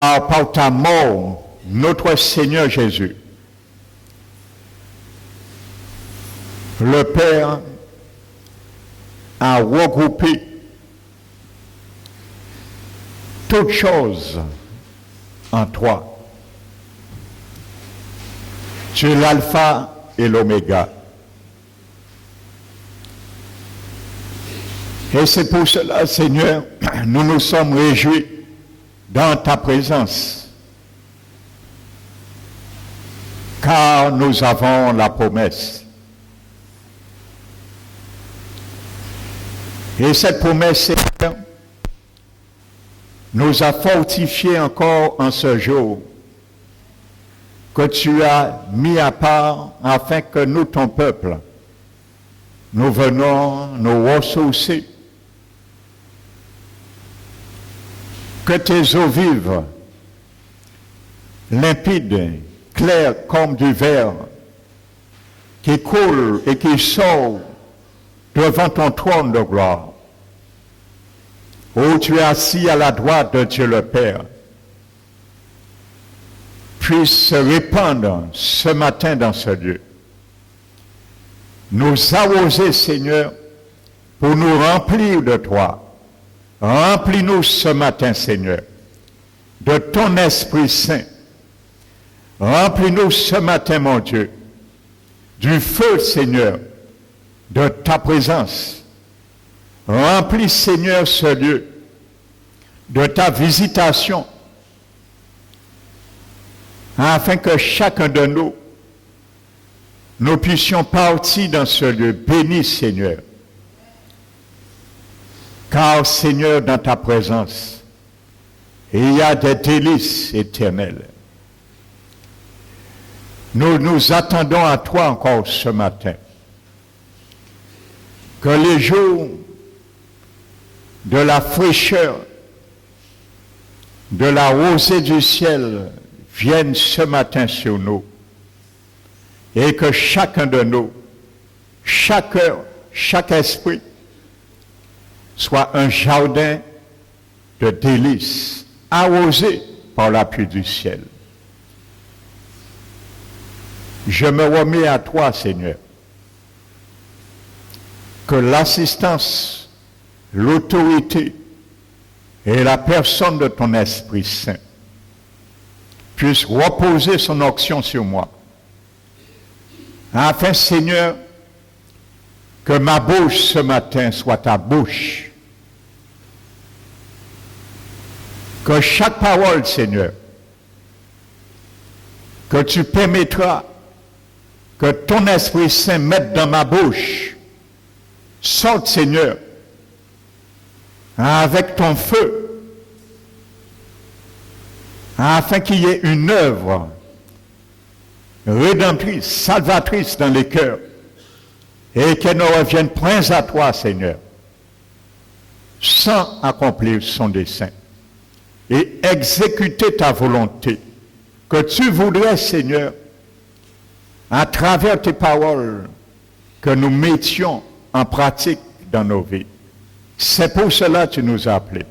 par ta mort, notre Seigneur Jésus, le Père a regroupé toutes choses en toi. Tu es l'alpha et l'oméga. Et c'est pour cela, Seigneur, nous nous sommes réjouis dans ta présence, car nous avons la promesse. Et cette promesse, Seigneur, nous a fortifiés encore en ce jour que tu as mis à part afin que nous, ton peuple, nous venons nous ressourcer, que tes eaux vives, limpides, claires comme du verre, qui coulent et qui sortent devant ton trône de gloire, où tu es assis à la droite de Dieu le Père, puisse se répandre ce matin dans ce lieu. Nous arroser, Seigneur, pour nous remplir de toi. Remplis-nous ce matin, Seigneur, de ton Esprit Saint. Remplis-nous ce matin, mon Dieu, du feu, Seigneur, de ta présence. Remplis, Seigneur, ce lieu de ta visitation, afin que chacun de nous puissions partir dans ce lieu. Bénis, Seigneur. Car, Seigneur, dans ta présence, il y a des délices éternelles. Nous nous attendons à toi encore ce matin. Que les jours de la fraîcheur, de la rosée du ciel viennent ce matin sur nous. Et que chacun de nous, chaque cœur, chaque esprit, soit un jardin de délices, arrosé par la pluie du ciel. Je me remets à toi, Seigneur, que l'assistance, l'autorité et la personne de ton Esprit Saint puissent reposer son onction sur moi, afin, Seigneur, que ma bouche ce matin soit ta bouche. Que chaque parole, Seigneur, que tu permettras que ton Esprit Saint mette dans ma bouche, sorte, Seigneur, avec ton feu, afin qu'il y ait une œuvre rédemptrice, salvatrice dans les cœurs, et qu'elle ne revienne point à toi, Seigneur, sans accomplir son dessein et exécuter ta volonté, que tu voudrais, Seigneur, à travers tes paroles, que nous mettions en pratique dans nos vies. C'est pour cela que tu nous as appelés.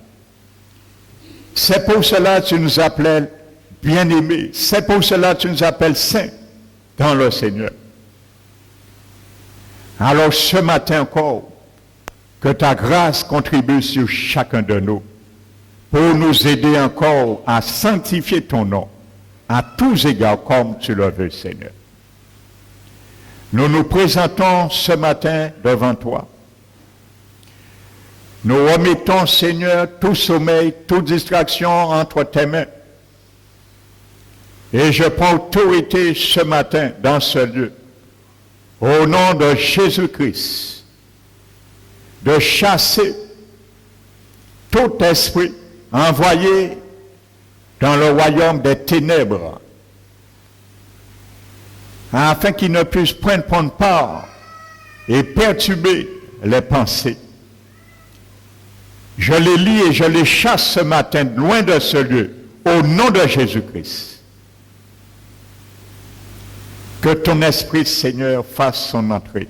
C'est pour cela que tu nous appelles bien-aimés. C'est pour cela que tu nous appelles saints dans le Seigneur. Alors ce matin encore, que ta grâce contribue sur chacun de nous pour nous aider encore à sanctifier ton nom à tous égards comme tu le veux, Seigneur. Nous nous présentons ce matin devant toi. Nous remettons, Seigneur, tout sommeil, toute distraction entre tes mains. Et je prends autorité ce matin dans ce lieu, au nom de Jésus-Christ, de chasser tout esprit envoyé dans le royaume des ténèbres, afin qu'il ne puisse prendre part et perturber les pensées. Je les lie et je les chasse ce matin loin de ce lieu, au nom de Jésus-Christ. Que ton Esprit, Seigneur, fasse son entrée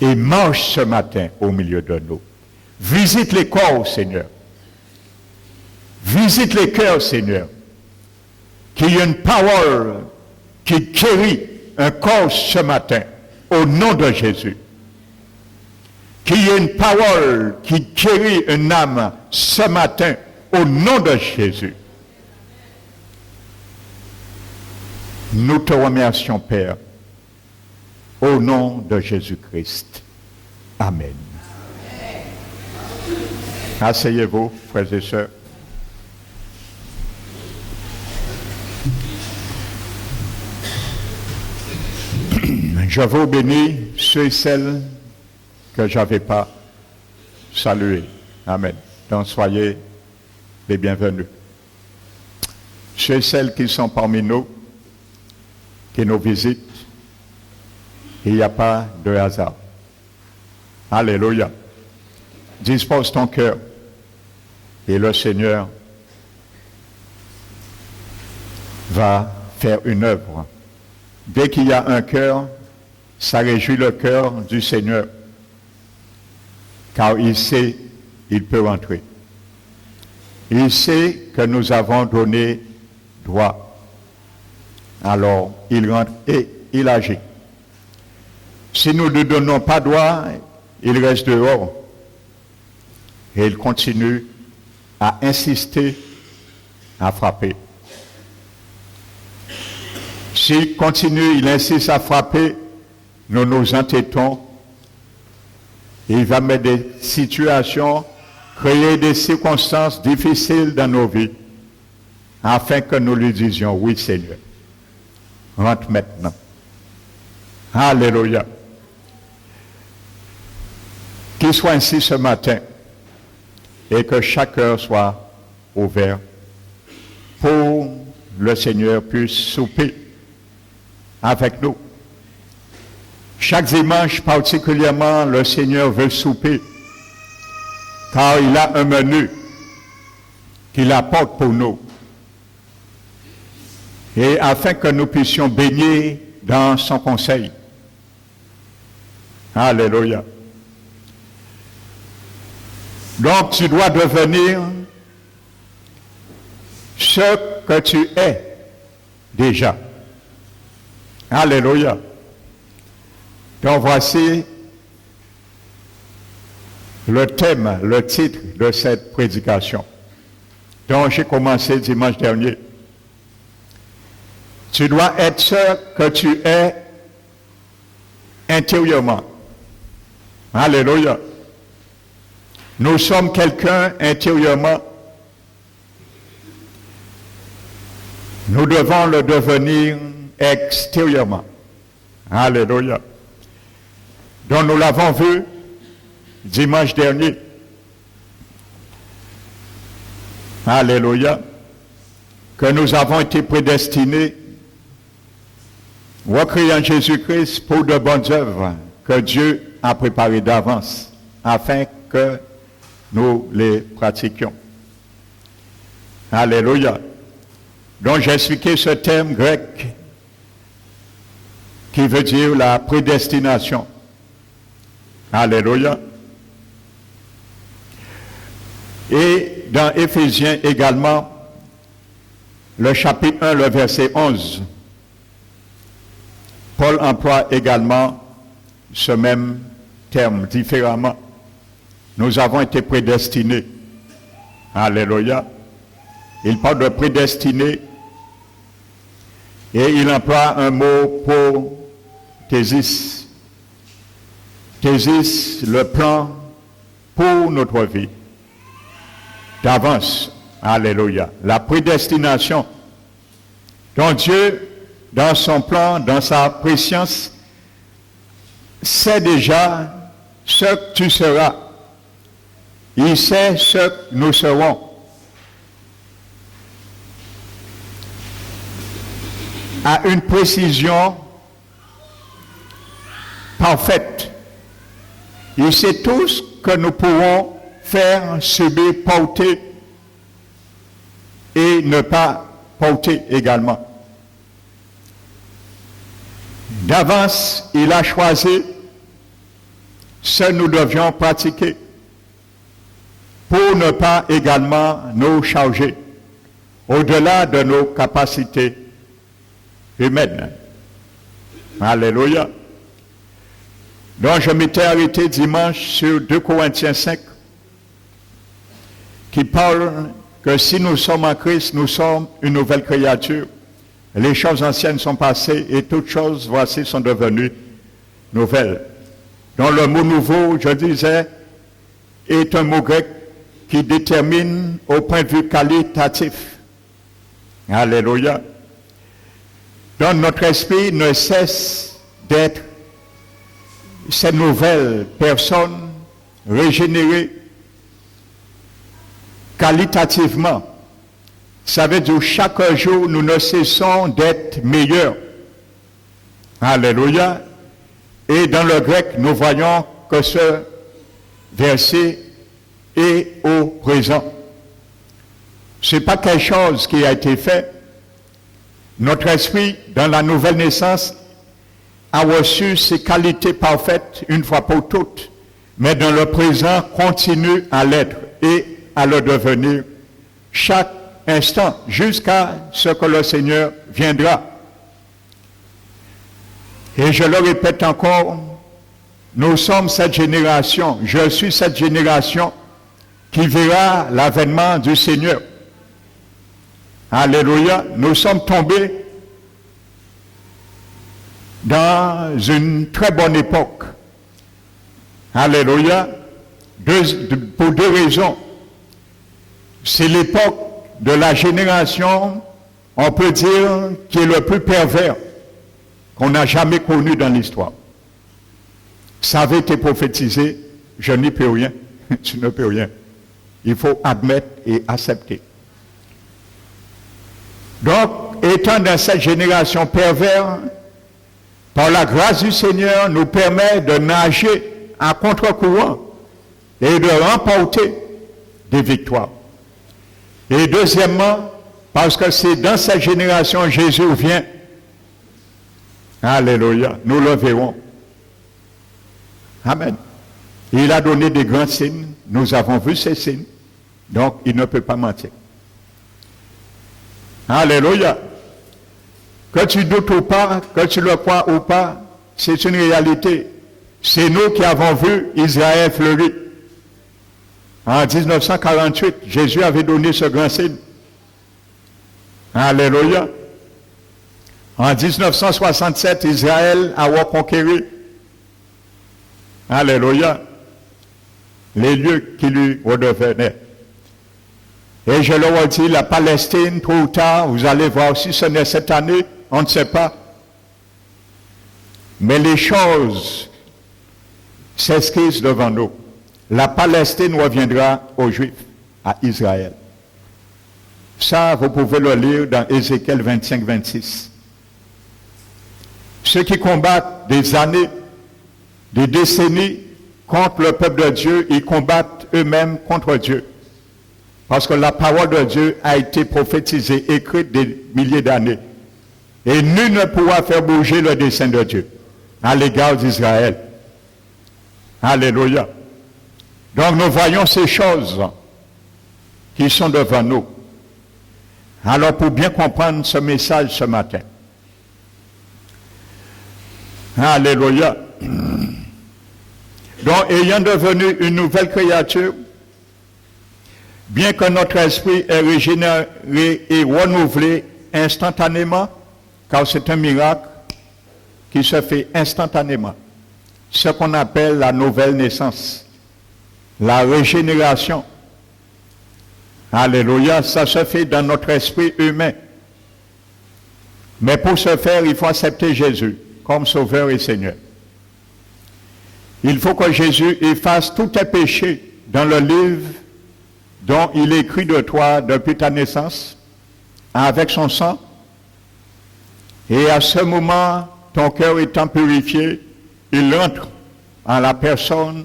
et marche ce matin au milieu de nous. Visite les corps, Seigneur. Visite les cœurs, Seigneur. Qu'il y ait une parole qui guérit un corps ce matin, au nom de Jésus. Qu'il y ait une parole qui guérit une âme ce matin, au nom de Jésus. Nous te remercions, Père, au nom de Jésus-Christ. Amen. Asseyez-vous, frères et sœurs. Je vous bénis, ceux et celles que je n'avais pas salués. Amen. Donc soyez les bienvenus. Ceux et celles qui sont parmi nous, qui nous visitent, il n'y a pas de hasard. Alléluia. Dispose ton cœur et le Seigneur va faire une œuvre. Dès qu'il y a un cœur, ça réjouit le cœur du Seigneur, car il sait, il peut rentrer. Il sait que nous avons donné droit. Alors, il rentre et il agit. Si nous ne donnons pas droit, il reste dehors. Et il continue à insister, à frapper. S'il continue, il insiste à frapper, nous nous entêtons. Il va mettre des situations, créer des circonstances difficiles dans nos vies, afin que nous lui disions, oui Seigneur, rentre maintenant. Alléluia. Qu'il soit ainsi ce matin, et que chaque cœur soit ouvert pour le Seigneur puisse souper avec nous. Chaque dimanche particulièrement, le Seigneur veut souper, car il a un menu qu'il apporte pour nous. Et afin que nous puissions baigner dans son conseil. Alléluia. Donc tu dois devenir ce que tu es déjà. Alléluia. Donc voici le thème, le titre de cette prédication dont j'ai commencé dimanche dernier. Tu dois être ce que tu es intérieurement. Alléluia. Nous sommes quelqu'un intérieurement. Nous devons le devenir extérieurement. Alléluia. Donc nous l'avons vu dimanche dernier. Alléluia. Que nous avons été prédestinés recréant Jésus-Christ pour de bonnes œuvres que Dieu a préparées d'avance afin que nous les pratiquions. Alléluia. Donc j'ai expliqué ce terme grec qui veut dire la prédestination. Alléluia. Et dans Éphésiens également, le chapitre 1, le verset 11, Paul emploie également ce même terme différemment. Nous avons été prédestinés. Alléluia. Il parle de prédestinés et il emploie un mot pour thésis. Thésis, le plan pour notre vie. D'avance. Alléluia. La prédestination. Donc Dieu, dans son plan, dans sa préscience, sait déjà ce que tu seras. Il sait ce que nous serons. À une précision parfaite. Il sait tout ce que nous pourrons faire, subir, porter et ne pas porter également. D'avance, il a choisi ce que nous devions pratiquer pour ne pas également nous charger. au-delà de nos capacités humaines. Alléluia. Donc je m'étais arrêté dimanche sur 2 Corinthiens 5 qui parle que si nous sommes en Christ, nous sommes une nouvelle créature. Les choses anciennes sont passées et toutes choses, voici, sont devenues nouvelles. Donc le mot nouveau, je disais, est un mot grec qui détermine au point de vue qualitatif. Alléluia. Donc notre esprit ne cesse d'être cette nouvelle personne régénérée qualitativement. Ça veut dire que chaque jour, nous ne cessons d'être meilleurs. Alléluia. Et dans le grec, nous voyons que ce verset est au présent. Ce n'est pas quelque chose qui a été fait. Notre esprit, dans la nouvelle naissance, a reçu ses qualités parfaites une fois pour toutes, mais dans le présent, continue à l'être et à le devenir chaque instant, jusqu'à ce que le Seigneur viendra. Et je le répète encore, nous sommes cette génération, je suis cette génération qui verra l'avènement du Seigneur. Alléluia, nous sommes tombés dans une très bonne époque. Alléluia, pour 2 raisons. C'est l'époque de la génération, on peut dire, qui est le plus pervers qu'on n'a jamais connu dans l'histoire. Ça avait été prophétisé, je n'y peux rien, tu ne peux rien. Il faut admettre et accepter. Donc, étant dans cette génération perverse, par la grâce du Seigneur, nous permet de nager à contre-courant et de remporter des victoires. Et deuxièmement, parce que c'est dans cette génération Jésus vient. Alléluia, nous le verrons. Amen. Il a donné des grands signes, nous avons vu ces signes, donc il ne peut pas mentir. Alléluia. Que tu doutes ou pas, que tu le crois ou pas, c'est une réalité. C'est nous qui avons vu Israël fleurir. En 1948, Jésus avait donné ce grand signe. Alléluia. En 1967, Israël a reconquéri. Alléluia. Les lieux qui lui redevenaient. Et je le redis, la Palestine, tôt ou tard, vous allez voir, si ce n'est cette année, on ne sait pas. Mais les choses s'esquissent devant nous. La Palestine reviendra aux Juifs, à Israël. Ça, vous pouvez le lire dans Ézéchiel 25-26. Ceux qui combattent des années, des décennies contre le peuple de Dieu, ils combattent eux-mêmes contre Dieu. Parce que la parole de Dieu a été prophétisée, écrite des milliers d'années. Et nul ne pourra faire bouger le dessein de Dieu à l'égard d'Israël. Alléluia. Donc nous voyons ces choses qui sont devant nous. Alors pour bien comprendre ce message ce matin. Alléluia. Donc ayant devenu une nouvelle créature, bien que notre esprit est régénéré et renouvelé instantanément, car c'est un miracle qui se fait instantanément, ce qu'on appelle la nouvelle naissance, la régénération. Alléluia, ça se fait dans notre esprit humain. Mais pour ce faire, il faut accepter Jésus comme Sauveur et Seigneur. Il faut que Jésus efface tous tes péchés dans le livre dont il écrit de toi depuis ta naissance, avec son sang. Et à ce moment, ton cœur étant purifié, il entre en la personne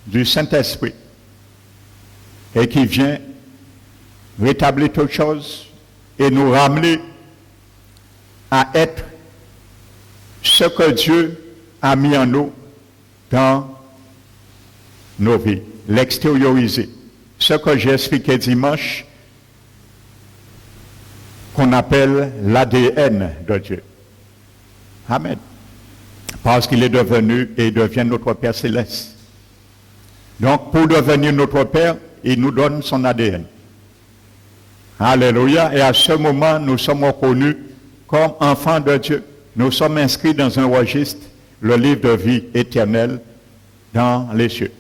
du Saint-Esprit et qui vient rétablir toutes choses et nous ramener à être ce que Dieu a mis en nous dans nos vies, l'extérioriser. Ce que j'ai expliqué dimanche, qu'on appelle l'ADN de Dieu. Amen. Parce qu'il est devenu et devient notre Père céleste. Donc, pour devenir notre Père, il nous donne son ADN. Alléluia. Et à ce moment, nous sommes reconnus comme enfants de Dieu. Nous sommes inscrits dans un registre, le livre de vie éternelle dans les cieux.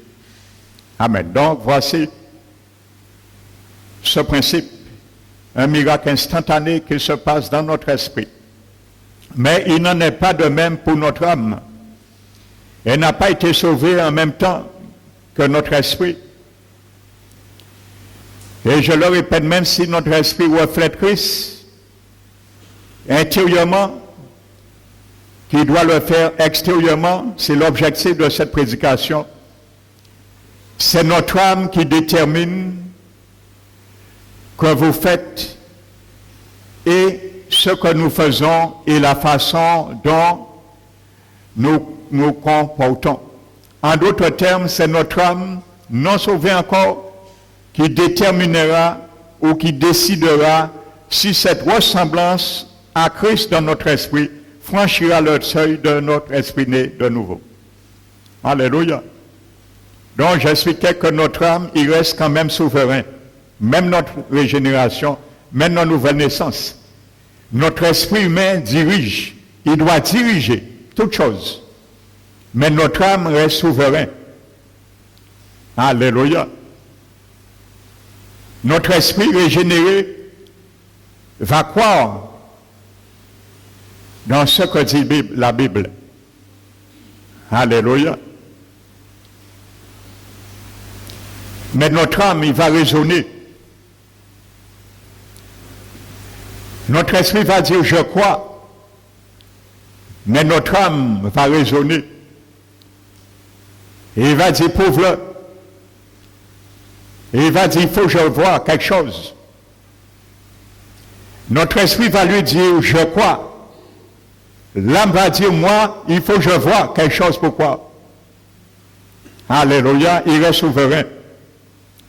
Amen. Donc, voici ce principe, un miracle instantané qui se passe dans notre esprit. Mais il n'en est pas de même pour notre âme. Elle n'a pas été sauvée en même temps que notre esprit. Et je le répète, même si notre esprit reflète Christ, intérieurement, qui doit le faire extérieurement, c'est l'objectif de cette prédication. C'est notre âme qui détermine que vous faites et ce que nous faisons et la façon dont nous nous comportons. En d'autres termes, c'est notre âme non sauvée encore qui déterminera ou qui décidera si cette ressemblance à Christ dans notre esprit franchira le seuil de notre esprit né de nouveau. Alléluia. Donc j'expliquais que notre âme, il reste quand même souverain. Même notre régénération, même notre nouvelle naissance. Notre esprit humain dirige, il doit diriger toutes choses. Mais notre âme reste souverain. Alléluia. Notre esprit régénéré va croire dans ce que dit la Bible. Alléluia. Mais notre âme, il va raisonner. Notre esprit va dire « je crois », mais notre âme va raisonner. Et il va dire « pauvre-le ». Et il va dire « il faut que je voie quelque chose ». Notre esprit va lui dire « je crois ». L'âme va dire « moi, il faut que je voie quelque chose pour quoi ». Alléluia, il est souverain.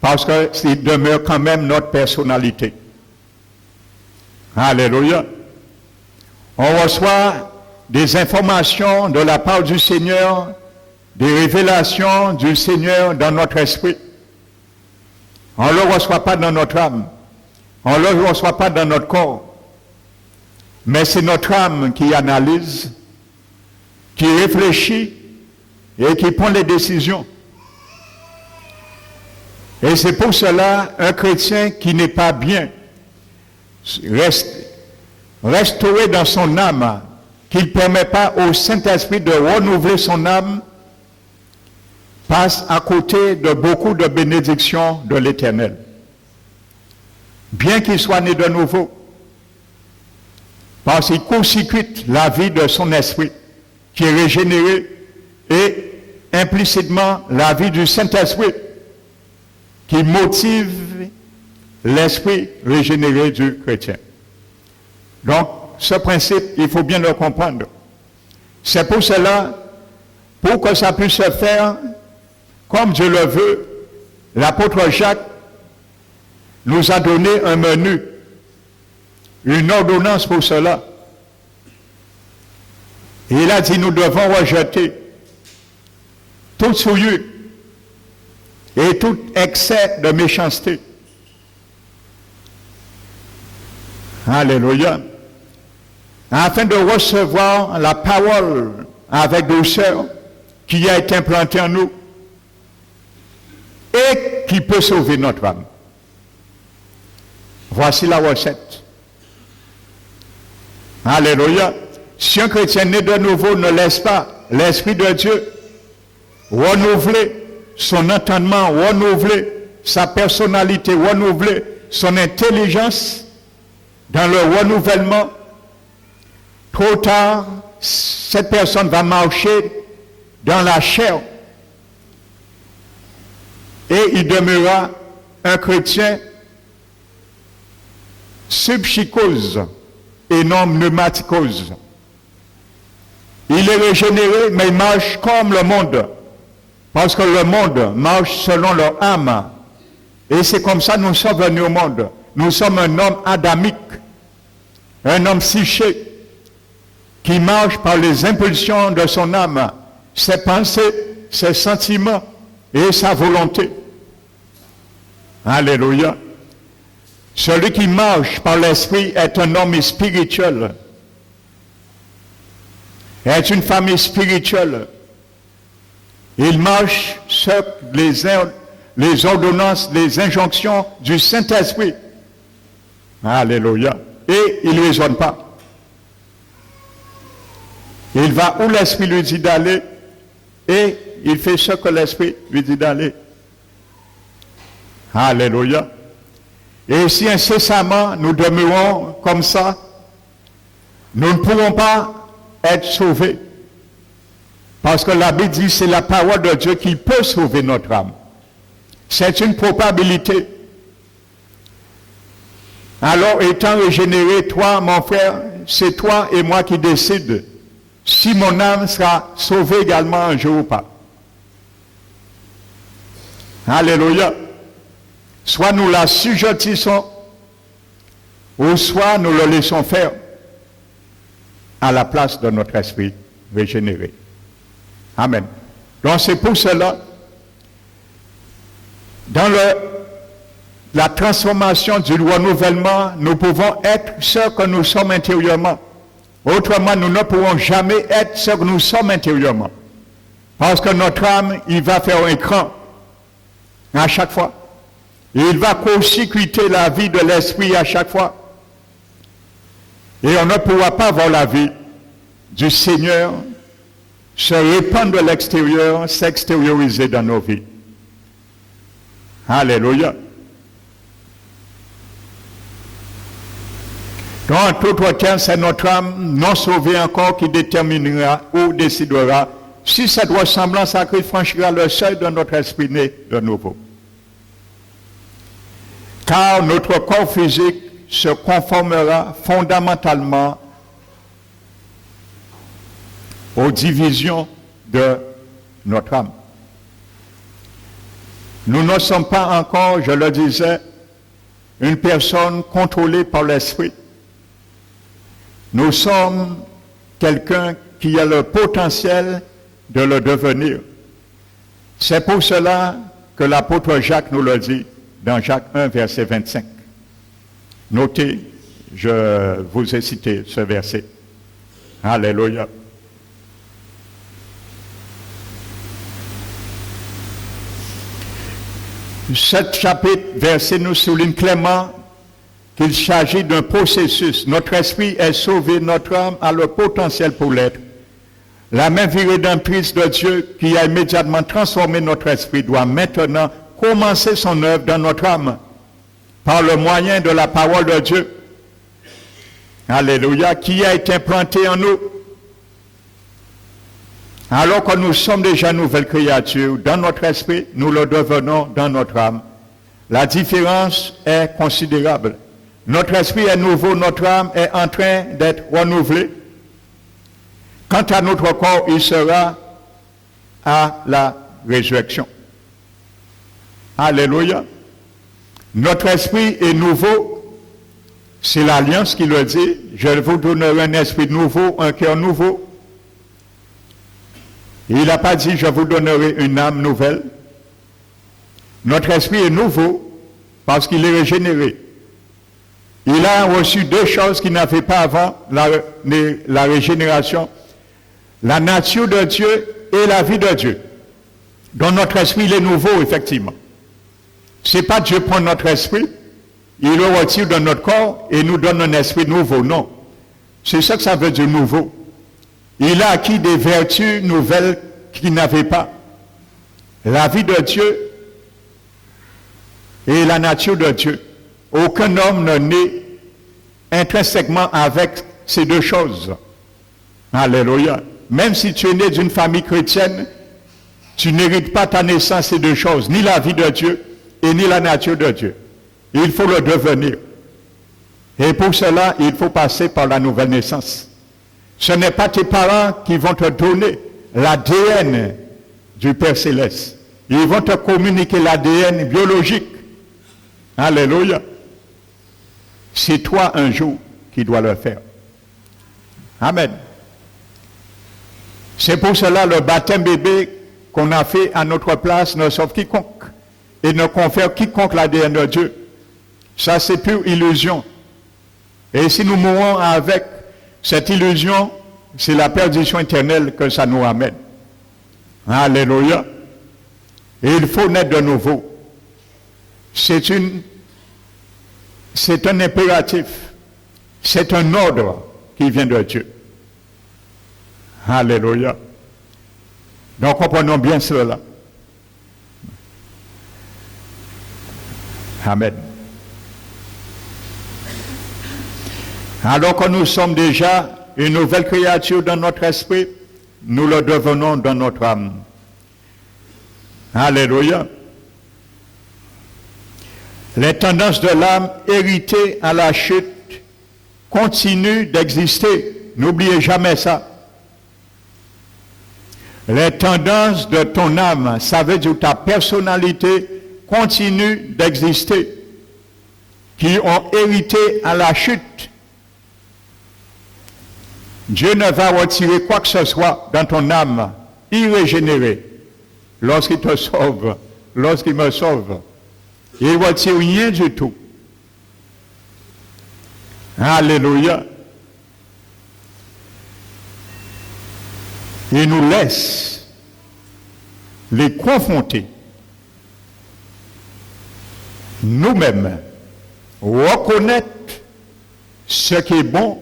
Parce qu'il demeure quand même notre personnalité. Alléluia. On reçoit des informations de la part du Seigneur, des révélations du Seigneur dans notre esprit. On ne le reçoit pas dans notre âme. On ne le reçoit pas dans notre corps. Mais c'est notre âme qui analyse, qui réfléchit et qui prend les décisions. Et c'est pour cela un chrétien qui n'est pas bien, restauré dans son âme, qui ne permet pas au Saint-Esprit de renouveler son âme, passe à côté de beaucoup de bénédictions de l'Éternel. Bien qu'il soit né de nouveau, parce qu'il court-circuite la vie de son esprit, qui est régénéré, et implicitement la vie du Saint-Esprit, qui motive l'esprit régénéré du chrétien. Donc, ce principe, il faut bien le comprendre. C'est pour cela, pour que ça puisse se faire, comme Dieu le veut, l'apôtre Jacques nous a donné un menu, une ordonnance pour cela. Et il a dit, nous devons rejeter toute souillure et tout excès de méchanceté. Alléluia. Afin de recevoir la parole avec douceur qui a été implantée en nous et qui peut sauver notre âme. Voici la recette. Alléluia. Si un chrétien né de nouveau ne laisse pas l'Esprit de Dieu renouveler son entendement, renouveler sa personnalité, renouveler son intelligence dans le renouvellement, trop tard, cette personne va marcher dans la chair et il demeurera un chrétien subpsychose et non pneumaticose. Il est régénéré, mais il marche comme le monde. Parce que le monde marche selon leur âme. Et c'est comme ça que nous sommes venus au monde. Nous sommes un homme adamique. un homme psychique qui marche par les impulsions de son âme, ses pensées, ses sentiments et sa volonté. Alléluia. Celui qui marche par l'esprit est un homme spirituel, est une famille spirituelle. Il marche sur les ordonnances, les injonctions du Saint-Esprit. Alléluia. Et il ne raisonne pas. Il va où l'Esprit lui dit d'aller et il fait ce que l'Esprit lui dit d'aller. Alléluia. Et si incessamment nous demeurons comme ça, nous ne pourrons pas être sauvés. Parce que la Bible dit que c'est la parole de Dieu qui peut sauver notre âme. C'est une probabilité. Alors, étant régénéré, toi, mon frère, c'est toi et moi qui décide si mon âme sera sauvée également un jour ou pas. Alléluia. Soit nous la sujettissons, ou soit nous le laissons faire à la place de notre esprit régénéré. Amen. Donc c'est pour cela, dans la transformation du renouvellement, nous pouvons être ce que nous sommes intérieurement. Autrement, nous ne pourrons jamais être ce que nous sommes intérieurement. Parce que notre âme, il va faire un cran à chaque fois. Et il va court-circuiter la vie de l'esprit à chaque fois. Et on ne pourra pas voir la vie du Seigneur se répandre de l'extérieur, s'extérioriser dans nos vies. Alléluia. Donc, en tout terme, c'est notre âme non sauvée encore qui déterminera ou décidera si cette ressemblance à Christ franchira le seuil de notre esprit né de nouveau. Car notre corps physique se conformera fondamentalement aux divisions de notre âme. Nous ne sommes pas encore, je le disais, une personne contrôlée par l'esprit. Nous sommes quelqu'un qui a le potentiel de le devenir. C'est pour cela que l'apôtre Jacques nous le dit dans Jacques 1, verset 25. Notez, je vous ai cité ce verset. Alléluia. Cet chapitre, verset nous souligne clairement qu'il s'agit d'un processus. Notre esprit est sauvé, notre âme a le potentiel pour l'être. La même vie rédemptrice de Dieu qui a immédiatement transformé notre esprit doit maintenant commencer son œuvre dans notre âme par le moyen de la parole de Dieu. Alléluia, qui a été implantée en nous. Alors que nous sommes déjà nouvelles créatures, dans notre esprit, nous le devenons dans notre âme. La différence est considérable. Notre esprit est nouveau, notre âme est en train d'être renouvelée. Quant à notre corps, il sera à la résurrection. Alléluia. Notre esprit est nouveau. C'est l'Alliance qui le dit. Je vous donnerai un esprit nouveau, un cœur nouveau. Il n'a pas dit, je vous donnerai une âme nouvelle. Notre esprit est nouveau parce qu'il est régénéré. Il a reçu deux choses qu'il n'avait pas avant la régénération. La nature de Dieu et la vie de Dieu. Donc notre esprit, il est nouveau, effectivement. Ce n'est pas Dieu prend notre esprit, il le retire de notre corps et nous donne un esprit nouveau. Non. C'est ça que ça veut dire nouveau. Il a acquis des vertus nouvelles qu'il n'avait pas. La vie de Dieu et la nature de Dieu. Aucun homme ne naît intrinsèquement avec ces deux choses. Alléluia. Même si tu es né d'une famille chrétienne, tu n'hérites pas ta naissance ces deux choses, ni la vie de Dieu et ni la nature de Dieu. Il faut le devenir. Et pour cela, il faut passer par la nouvelle naissance. Ce n'est pas tes parents qui vont te donner l'ADN du Père Céleste. Ils vont te communiquer l'ADN biologique. Alléluia. C'est toi un jour qui doit le faire. Amen. C'est pour cela le baptême bébé qu'on a fait à notre place ne sauve quiconque et ne confère quiconque l'ADN de Dieu. Ça, c'est pure illusion. Et si nous mourons avec cette illusion, c'est la perdition éternelle que ça nous amène. Alléluia. Et il faut naître de nouveau. C'est un impératif. C'est un ordre qui vient de Dieu. Alléluia. Donc comprenons bien cela. Amen. Alors que nous sommes déjà une nouvelle créature dans notre esprit, nous le devenons dans notre âme. Alléluia. Les tendances de l'âme héritées à la chute continuent d'exister. N'oubliez jamais ça. Les tendances de ton âme, ça veut dire ta personnalité, continue d'exister, qui ont hérité à la chute. Dieu ne va retirer quoi que ce soit dans ton âme irrégénérée lorsqu'il te sauve, lorsqu'il me sauve. Il ne retire rien du tout. Alléluia. Il nous laisse les confronter nous-mêmes, reconnaître ce qui est bon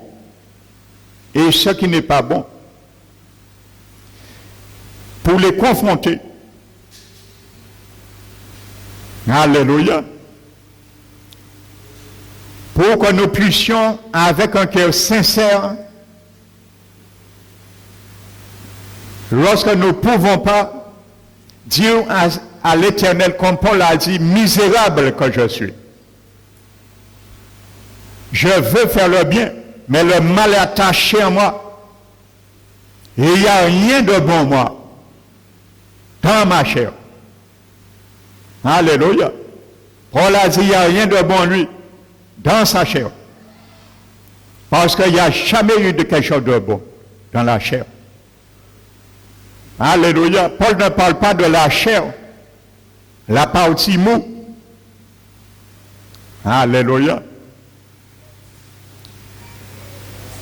et ce qui n'est pas bon, pour les confronter. Alléluia. Pour que nous puissions, avec un cœur sincère, lorsque nous ne pouvons pas dire à l'Éternel, comme Paul a dit, misérable que je suis. Je veux faire le bien, mais le mal est attaché à moi. Et il n'y a rien de bon en moi, dans ma chair. Alléluia. Paul a dit, il n'y a rien de bon en lui, dans sa chair. Parce qu'il n'y a jamais eu de quelque chose de bon dans la chair. Alléluia. Paul ne parle pas de la chair, la partie mou. Alléluia.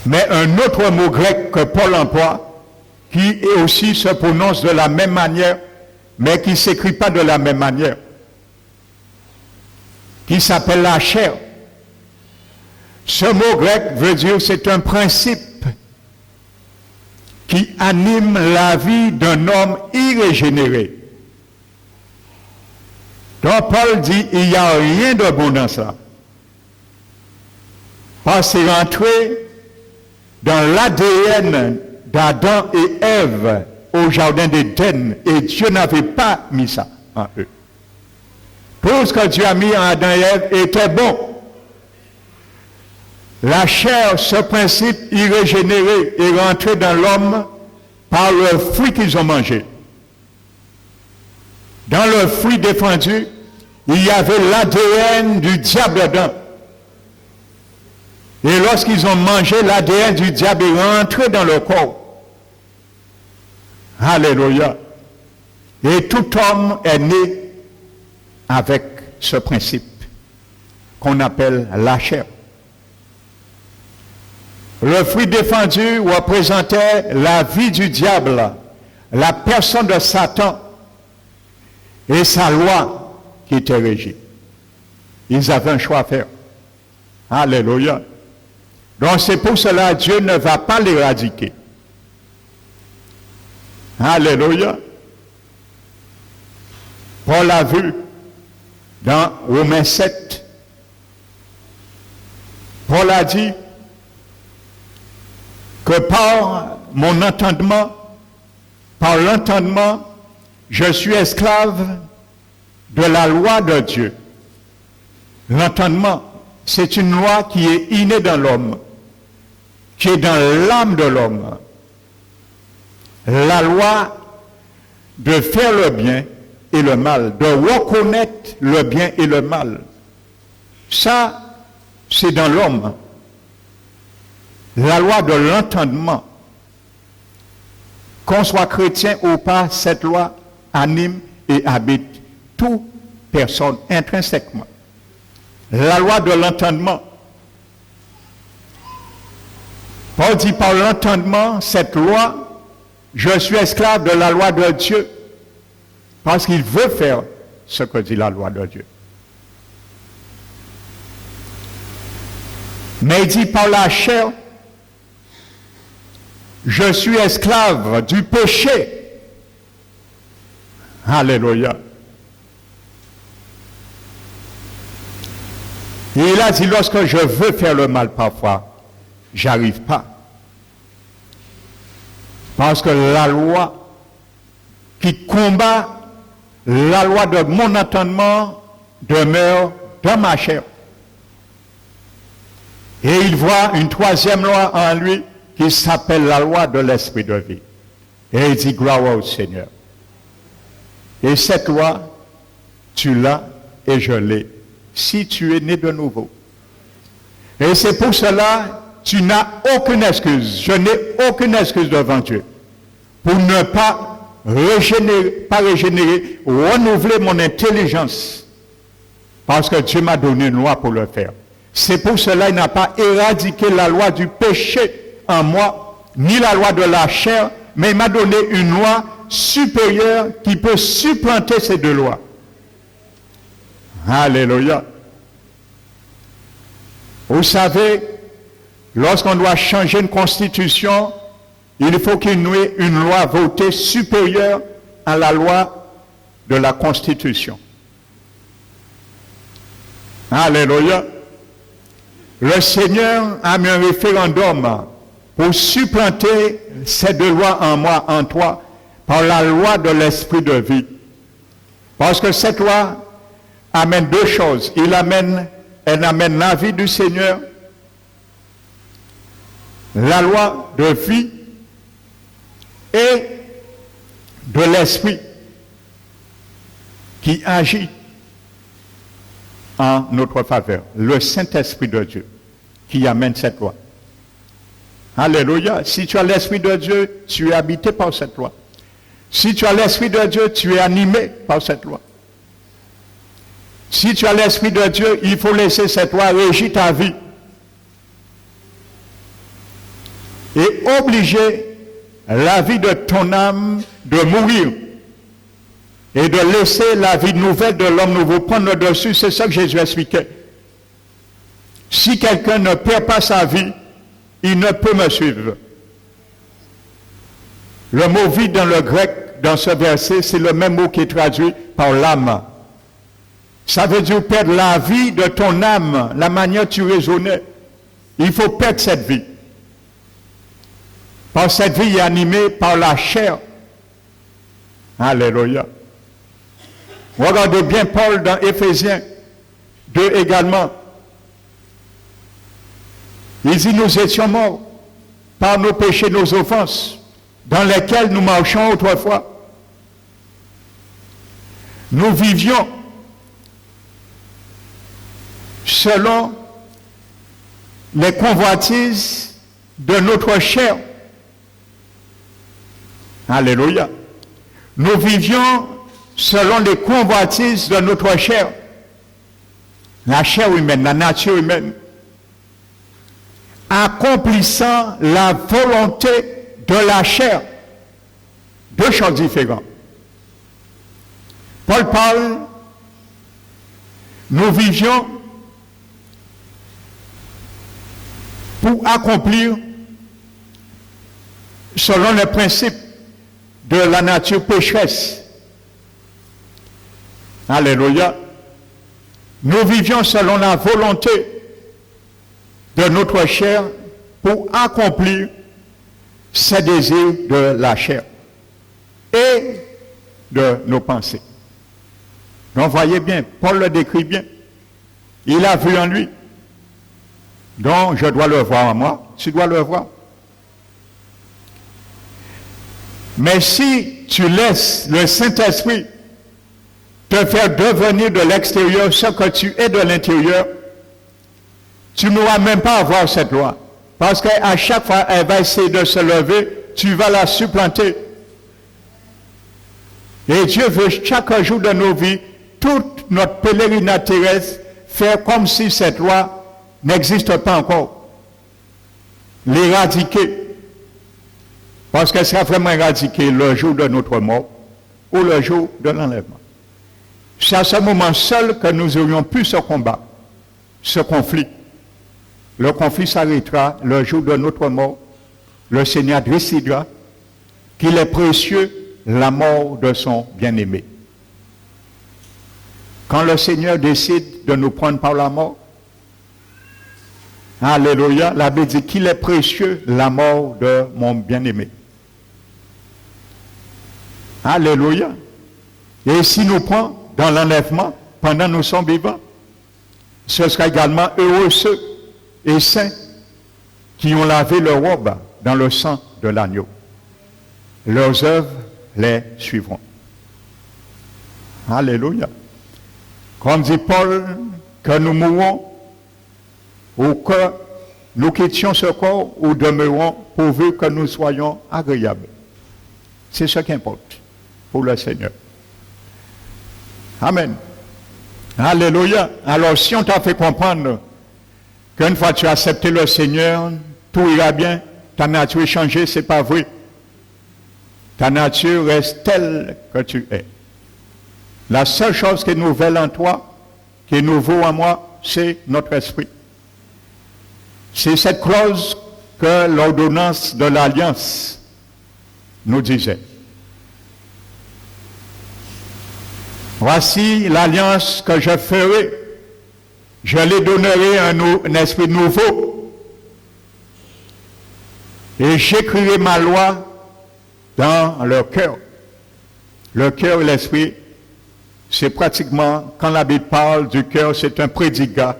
Mais un autre mot grec que Paul emploie, qui aussi se prononce de la même manière, mais qui ne s'écrit pas de la même manière, qui s'appelle la chair. Ce mot grec veut dire c'est un principe qui anime la vie d'un homme irrégénéré. Donc Paul dit, il n'y a rien de bon dans ça. Parce que c'est rentré dans l'ADN d'Adam et Ève au jardin d'Éden, et Dieu n'avait pas mis ça en eux. Tout ce que Dieu a mis en Adam et Ève était bon. La chair, ce principe irrégénéré, est rentré dans l'homme par le fruit qu'ils ont mangé. Dans le fruit défendu, il y avait l'ADN du diable dedans. Et lorsqu'ils ont mangé, l'ADN du diable est rentré dans le corps. Alléluia. Et tout homme est né avec ce principe qu'on appelle la chair. Le fruit défendu représentait la vie du diable, la personne de Satan et sa loi qui était régie. Ils avaient un choix à faire. Alléluia. Donc c'est pour cela que Dieu ne va pas l'éradiquer. Alléluia. Paul a vu dans Romains 7, Paul a dit que par mon entendement, par l'entendement, je suis esclave de la loi de Dieu. L'entendement, c'est une loi qui est innée dans l'homme, qui est dans l'âme de l'homme. La loi de faire le bien et le mal, de reconnaître le bien et le mal. Ça, c'est dans l'homme. La loi de l'entendement. Qu'on soit chrétien ou pas, cette loi anime et habite toute personne intrinsèquement. La loi de l'entendement. Paul dit par l'entendement, cette loi, je suis esclave de la loi de Dieu, parce qu'il veut faire ce que dit la loi de Dieu. Mais il dit par la chair, je suis esclave du péché. Alléluia. Et il a dit, lorsque je veux faire le mal parfois, j'arrive pas. Parce que la loi qui combat la loi de mon entendement demeure dans ma chair. Et il voit une troisième loi en lui qui s'appelle la loi de l'esprit de vie. Et il dit, gloire au Seigneur. Et cette loi, tu l'as et je l'ai, si tu es né de nouveau. Et c'est pour cela, tu n'as aucune excuse. Je n'ai aucune excuse devant Dieu pour ne pas régénérer, renouveler mon intelligence. Parce que Dieu m'a donné une loi pour le faire. C'est pour cela qu'il n'a pas éradiqué la loi du péché en moi, ni la loi de la chair, mais il m'a donné une loi supérieure qui peut supplanter ces deux lois. Alléluia. Vous savez, lorsqu'on doit changer une constitution, il faut qu'il y ait une loi votée supérieure à la loi de la constitution. Alléluia. Le Seigneur a mis un référendum pour supplanter ces deux lois en moi, en toi, par la loi de l'esprit de vie. Parce que cette loi amène deux choses. Elle amène la vie du Seigneur, la loi de vie et de l'esprit qui agit en notre faveur. Le Saint-Esprit de Dieu qui amène cette loi. Alléluia. Si tu as l'Esprit de Dieu, tu es habité par cette loi. Si tu as l'Esprit de Dieu, tu es animé par cette loi. Si tu as l'Esprit de Dieu, il faut laisser cette loi régir ta vie. Et obliger la vie de ton âme de mourir. Et de laisser la vie nouvelle de l'homme nouveau prendre le dessus. C'est ça que Jésus expliquait. Si quelqu'un ne perd pas sa vie, il ne peut me suivre. Le mot vie dans le grec, dans ce verset, c'est le même mot qui est traduit par l'âme. Ça veut dire perdre la vie de ton âme, la manière dont tu raisonnais. Il faut perdre cette vie. Parce que cette vie est animée par la chair. Alléluia. Regardez bien Paul dans Éphésiens 2 également. Il dit, nous étions morts par nos péchés, nos offenses, dans lesquels nous marchions autrefois. Nous vivions selon les convoitises de notre chair. Alléluia. Nous vivions selon les convoitises de notre chair. La chair humaine, la nature humaine. Accomplissant la volonté de la chair. Deux choses différentes. Paul parle, nous vivions pour accomplir selon les principes de la nature pécheresse. Alléluia. Nous vivions selon la volonté de notre chair pour accomplir ses désirs de la chair et de nos pensées. Donc voyez bien, Paul le décrit bien. Il a vu en lui. Donc je dois le voir en moi, tu dois le voir. Mais si tu laisses le Saint-Esprit te faire devenir de l'extérieur ce que tu es de l'intérieur, tu ne pourras même pas avoir cette loi. Parce qu'à chaque fois, elle va essayer de se lever, tu vas la supplanter. Et Dieu veut chaque jour de nos vies, toute notre pèlerinage terrestre, faire comme si cette loi n'existe pas encore. L'éradiquer. Parce qu'elle sera vraiment éradiquée le jour de notre mort ou le jour de l'enlèvement. C'est à ce moment seul que nous aurions pu ce combat, ce conflit. Le conflit s'arrêtera le jour de notre mort. Le Seigneur décidera qu'il est précieux la mort de son bien-aimé. Quand le Seigneur décide de nous prendre par la mort, alléluia, la Bible dit qu'il est précieux la mort de mon bien-aimé. Alléluia. Et s'il nous prend dans l'enlèvement pendant que nous sommes vivants, ce sera également heureux ceux et saints qui ont lavé leur robe dans le sang de l'agneau. Leurs œuvres les suivront. Alléluia. Comme dit Paul, que nous mourons ou que nous quittions ce corps ou demeurons pourvu que nous soyons agréables. C'est ce qui importe pour le Seigneur. Amen. Alléluia. Alors si on t'a fait comprendre qu'une fois tu as accepté le Seigneur, tout ira bien, ta nature est changée, c'est pas vrai. Ta nature reste telle que tu es. La seule chose qui est nouvelle en toi, qui est nouveau en moi, c'est notre esprit. C'est cette clause que l'ordonnance de l'Alliance nous disait. Voici l'alliance que je ferai. Je les donnerai un esprit nouveau. Et j'écrirai ma loi dans leur cœur. Le cœur et l'esprit, c'est pratiquement, quand la Bible parle du cœur, c'est un prédicat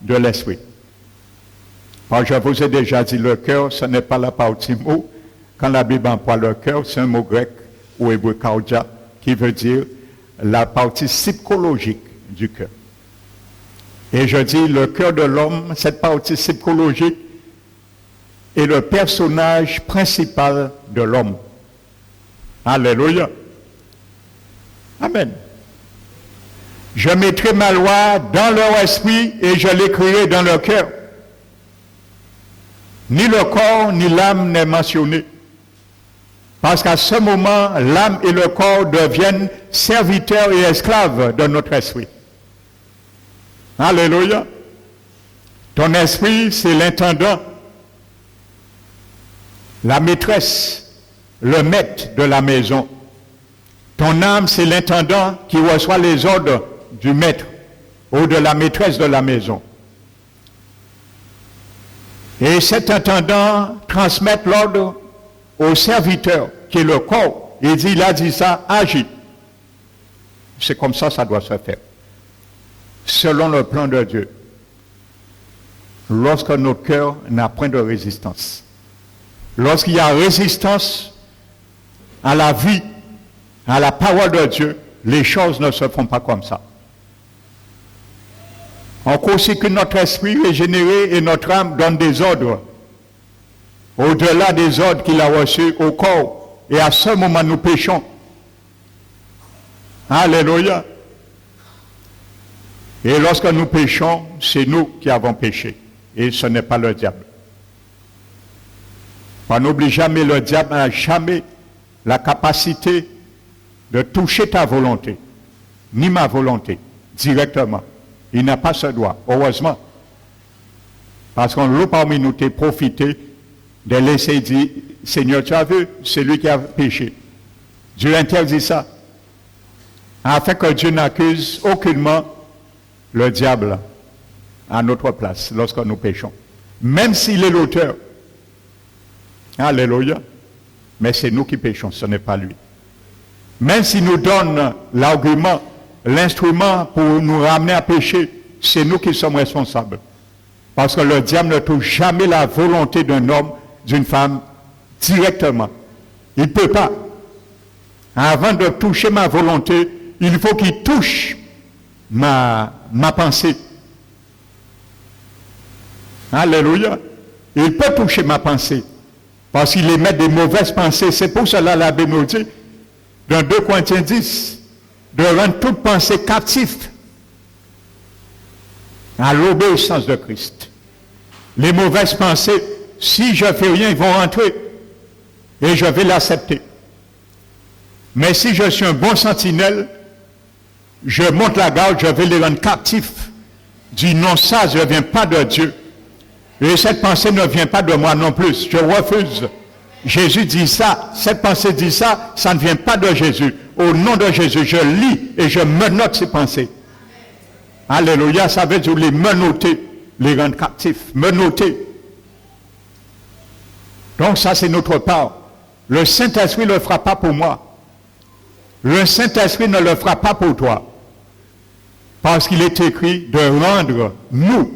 de l'esprit. Alors, je vous ai déjà dit, le cœur, ce n'est pas la partie mot. Quand la Bible emploie le cœur, c'est un mot grec ou hébreu kardia, qui veut dire la partie psychologique du cœur. Et je dis, le cœur de l'homme, cette partie psychologique, est le personnage principal de l'homme. Alléluia. Amen. Je mettrai ma loi dans leur esprit et je l'écrirai dans leur cœur. Ni le corps ni l'âme n'est mentionné. Parce qu'à ce moment, l'âme et le corps deviennent serviteurs et esclaves de notre esprit. Alléluia. Ton esprit, c'est l'intendant, la maîtresse, le maître de la maison. Ton âme, c'est l'intendant qui reçoit les ordres du maître ou de la maîtresse de la maison. Et cet intendant transmet l'ordre au serviteur, qui est le corps. Il a dit ça, agis. C'est comme ça doit se faire. Selon le plan de Dieu. Lorsque notre cœur n'a point de résistance. Lorsqu'il y a résistance à la vie, à la parole de Dieu, les choses ne se font pas comme ça. On consécute notre esprit régénéré et notre âme donne des ordres. Au-delà des ordres qu'il a reçus au corps. Et à ce moment, nous péchons. Alléluia. Et lorsque nous péchons, c'est nous qui avons péché. Et ce n'est pas le diable. On n'oublie jamais, le diable n'a jamais la capacité de toucher ta volonté, ni ma volonté, directement. Il n'a pas ce droit, heureusement. Parce qu'on l'a parmi nous t'est profité de laisser dire, Seigneur, tu as vu, c'est lui qui a péché. Dieu interdit ça. Afin que Dieu n'accuse aucunement le diable à notre place lorsque nous péchons. Même s'il est l'auteur. Alléluia. Mais c'est nous qui péchons, ce n'est pas lui. Même s'il nous donne l'argument, l'instrument pour nous ramener à pécher, c'est nous qui sommes responsables. Parce que le diable ne touche jamais la volonté d'un homme, d'une femme, directement. Il ne peut pas. Avant de toucher ma volonté, il faut qu'il touche ma pensée. Alléluia. il peut toucher ma pensée. Parce qu'il émet des mauvaises pensées. C'est pour cela la Bible nous dit, dans 2 Corinthiens 10, de rendre toute pensée captive à l'obéissance de Christ. Les mauvaises pensées, si je ne fais rien, ils vont rentrer et je vais l'accepter. Mais si je suis un bon sentinelle, je monte la garde, je vais les rendre captifs. Dis non, ça ne vient pas de Dieu. Et cette pensée ne vient pas de moi non plus. Je refuse. Jésus dit ça, cette pensée dit ça, ça ne vient pas de Jésus. Au nom de Jésus, je lis et je menote ces pensées. Alléluia, ça veut dire les menotter, les rendre captifs, menotter. Donc ça c'est notre part. Le Saint-Esprit ne le fera pas pour moi. Le Saint-Esprit ne le fera pas pour toi. Parce qu'il est écrit de rendre nous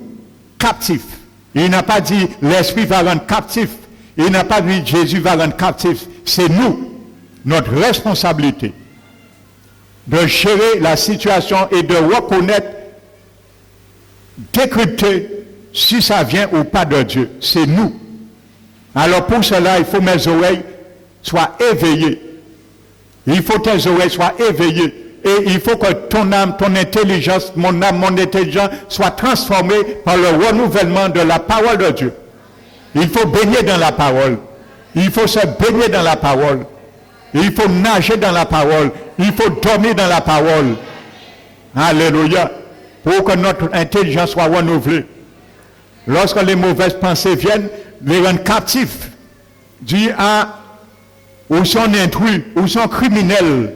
captifs. Il n'a pas dit l'Esprit va rendre captif. Il n'a pas dit Jésus va rendre captif. C'est nous, notre responsabilité, de gérer la situation et de reconnaître, décrypter si ça vient ou pas de Dieu. C'est nous. Alors pour cela, il faut que mes oreilles soient éveillées. Il faut que tes oreilles soient éveillées. Et il faut que ton âme, ton intelligence, mon âme, mon intelligence soient transformées par le renouvellement de la parole de Dieu. Il faut baigner dans la parole. Il faut se baigner dans la parole. Il faut nager dans la parole. Il faut dormir dans la parole. Alléluia. Pour que notre intelligence soit renouvelée. Lorsque les mauvaises pensées viennent, les rendre captifs. Dis où sont intrus, où sont criminels.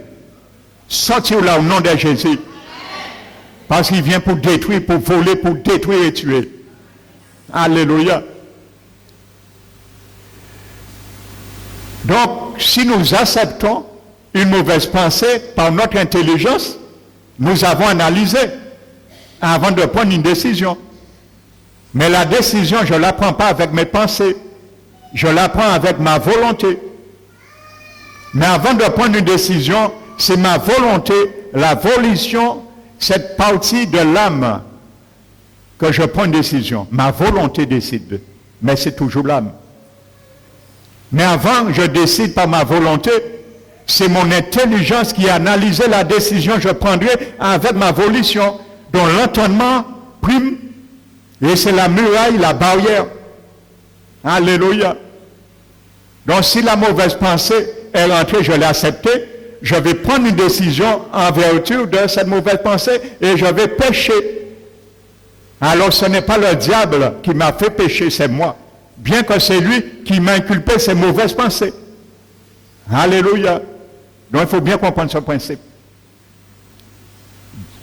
Sortir là au nom de Jésus. Parce qu'il vient pour détruire, pour voler, pour détruire et tuer. Alléluia. Donc, si nous acceptons une mauvaise pensée par notre intelligence, nous avons analysé avant de prendre une décision. Mais la décision, je ne la prends pas avec mes pensées. Je la prends avec ma volonté. Mais avant de prendre une décision, c'est ma volonté, la volition, cette partie de l'âme que je prends une décision. Ma volonté décide. Mais c'est toujours l'âme. Mais avant, je décide par ma volonté. C'est mon intelligence qui a analysé la décision que je prendrai avec ma volition, dont l'entendement prime. Et c'est la muraille, la barrière. Alléluia. Donc si la mauvaise pensée est rentrée, je l'ai acceptée, je vais prendre une décision en vertu de cette mauvaise pensée et je vais pécher. Alors ce n'est pas le diable qui m'a fait pécher, c'est moi. Bien que c'est lui qui m'a inculpé ces mauvaises pensées. Alléluia. Donc il faut bien comprendre ce principe.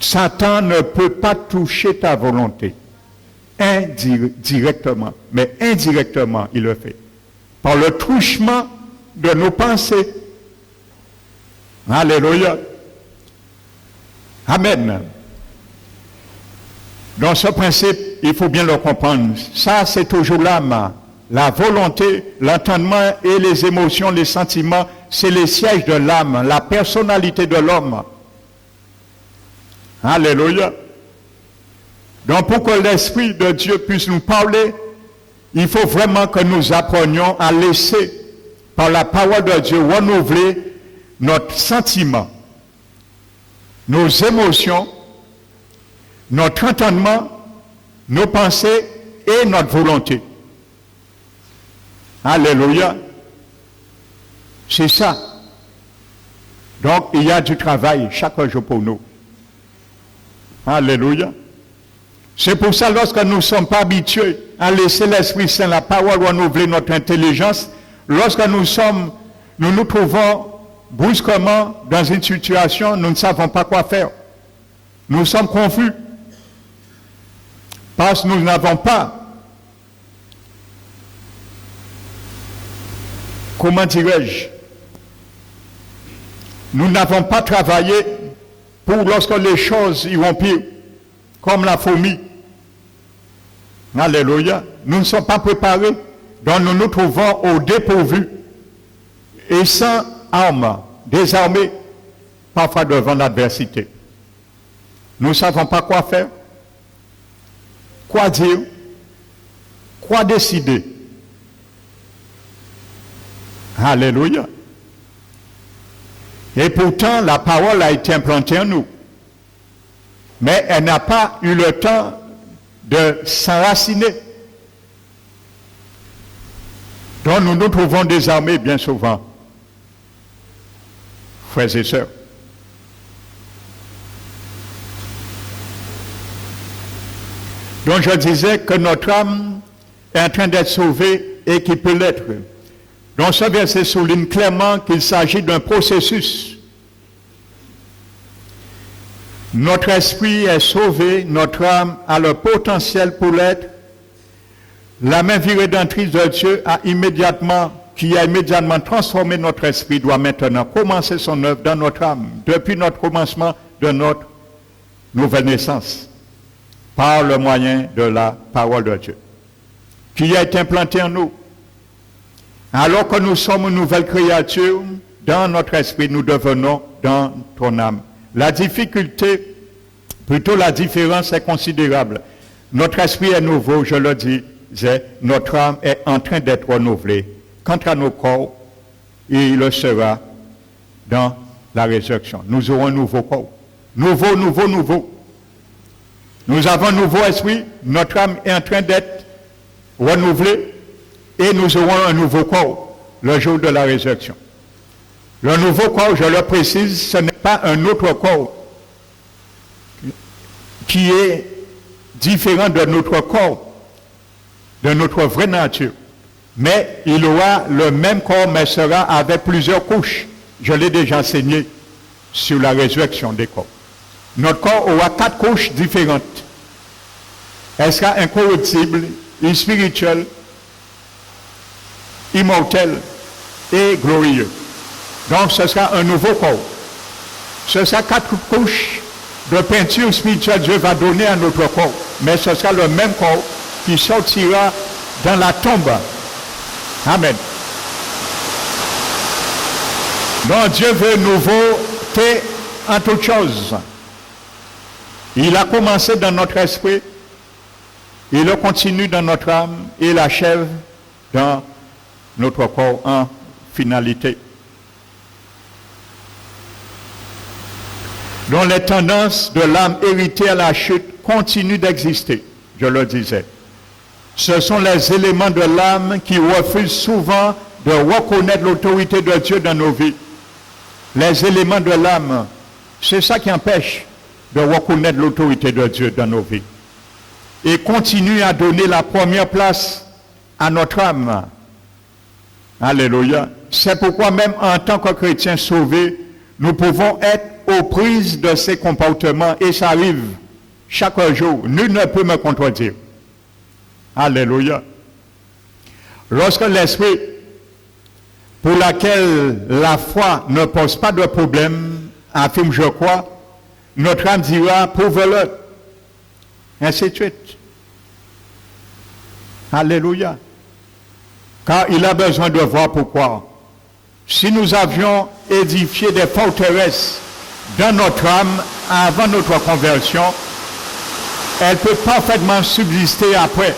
Satan ne peut pas toucher ta volonté directement, mais indirectement il le fait. Par le truchement de nos pensées. Alléluia. Amen. Dans ce principe, il faut bien le comprendre. Ça, c'est toujours l'âme. La volonté, l'entendement et les émotions, les sentiments, c'est les sièges de l'âme, la personnalité de l'homme. Alléluia. Donc pour que l'Esprit de Dieu puisse nous parler, il faut vraiment que nous apprenions à laisser, par la parole de Dieu, renouveler notre sentiment, nos émotions, notre entendement, nos pensées et notre volonté. Alléluia. C'est ça. Donc, il y a du travail chaque jour pour nous. Alléluia. C'est pour ça, lorsque nous ne sommes pas habitués à laisser l'Esprit Saint, la parole, renouveler notre intelligence, lorsque nous nous trouvons brusquement dans une situation, nous ne savons pas quoi faire. Nous sommes confus. Parce que nous n'avons pas, comment dirais-je, nous n'avons pas travaillé pour lorsque les choses iront pire, comme la fourmi. Alléluia. Nous ne sommes pas préparés, donc nous nous trouvons au dépourvu et sans armes, désarmés, parfois devant l'adversité. Nous ne savons pas quoi faire, quoi dire, quoi décider. Alléluia. Et pourtant, la parole a été implantée en nous. Mais elle n'a pas eu le temps de s'enraciner. Donc nous nous trouvons désarmés bien souvent, frères et sœurs. Donc je disais que notre âme est en train d'être sauvée et qui peut l'être. Donc ce verset souligne clairement qu'il s'agit d'un processus. Notre esprit est sauvé, notre âme a le potentiel pour l'être. La main vie rédemptrice de Dieu qui a immédiatement transformé notre esprit, doit maintenant commencer son œuvre dans notre âme, depuis notre commencement de notre nouvelle naissance, par le moyen de la parole de Dieu, qui a été implantée en nous. Alors que nous sommes une nouvelle créature, dans notre esprit, nous devenons dans ton âme. La difficulté, plutôt la différence est considérable. Notre esprit est nouveau, je le disais, notre âme est en train d'être renouvelée. Quant à nos corps, il le sera dans la résurrection. Nous aurons un nouveau corps. Nouveau. Nous avons un nouveau esprit, notre âme est en train d'être renouvelée et nous aurons un nouveau corps le jour de la résurrection. Le nouveau corps, je le précise, ce n'est pas un autre corps qui est différent de notre corps, de notre vraie nature. Mais il aura le même corps, mais sera avec plusieurs couches. Je l'ai déjà enseigné sur la résurrection des corps. Notre corps aura 4 couches différentes. Elle sera incorruptible, spirituel, immortel et glorieux. Donc ce sera un nouveau corps. Ce sera 4 couches de peinture spirituelle que Dieu va donner à notre corps. Mais ce sera le même corps qui sortira dans la tombe. Amen. Donc Dieu veut nouveauté en toutes choses. Il a commencé dans notre esprit, il le continue dans notre âme et il achève dans notre corps en finalité. Donc les tendances de l'âme héritée à la chute continuent d'exister, je le disais. Ce sont les éléments de l'âme qui refusent souvent de reconnaître l'autorité de Dieu dans nos vies. Les éléments de l'âme, c'est ça qui empêche de reconnaître l'autorité de Dieu dans nos vies. Et continue à donner la première place à notre âme. Alléluia. C'est pourquoi même en tant que chrétiens sauvés, nous pouvons être aux prises de ces comportements et ça arrive chaque jour. Nul ne peut me contredire. Alléluia. Lorsque l'esprit pour laquelle la foi ne pose pas de problème affirme je crois, notre âme dira prouve-le. Ainsi de suite. Alléluia. Car il a besoin de voir pourquoi. Si nous avions édifié des forteresses dans notre âme avant notre conversion, elle peut parfaitement subsister après.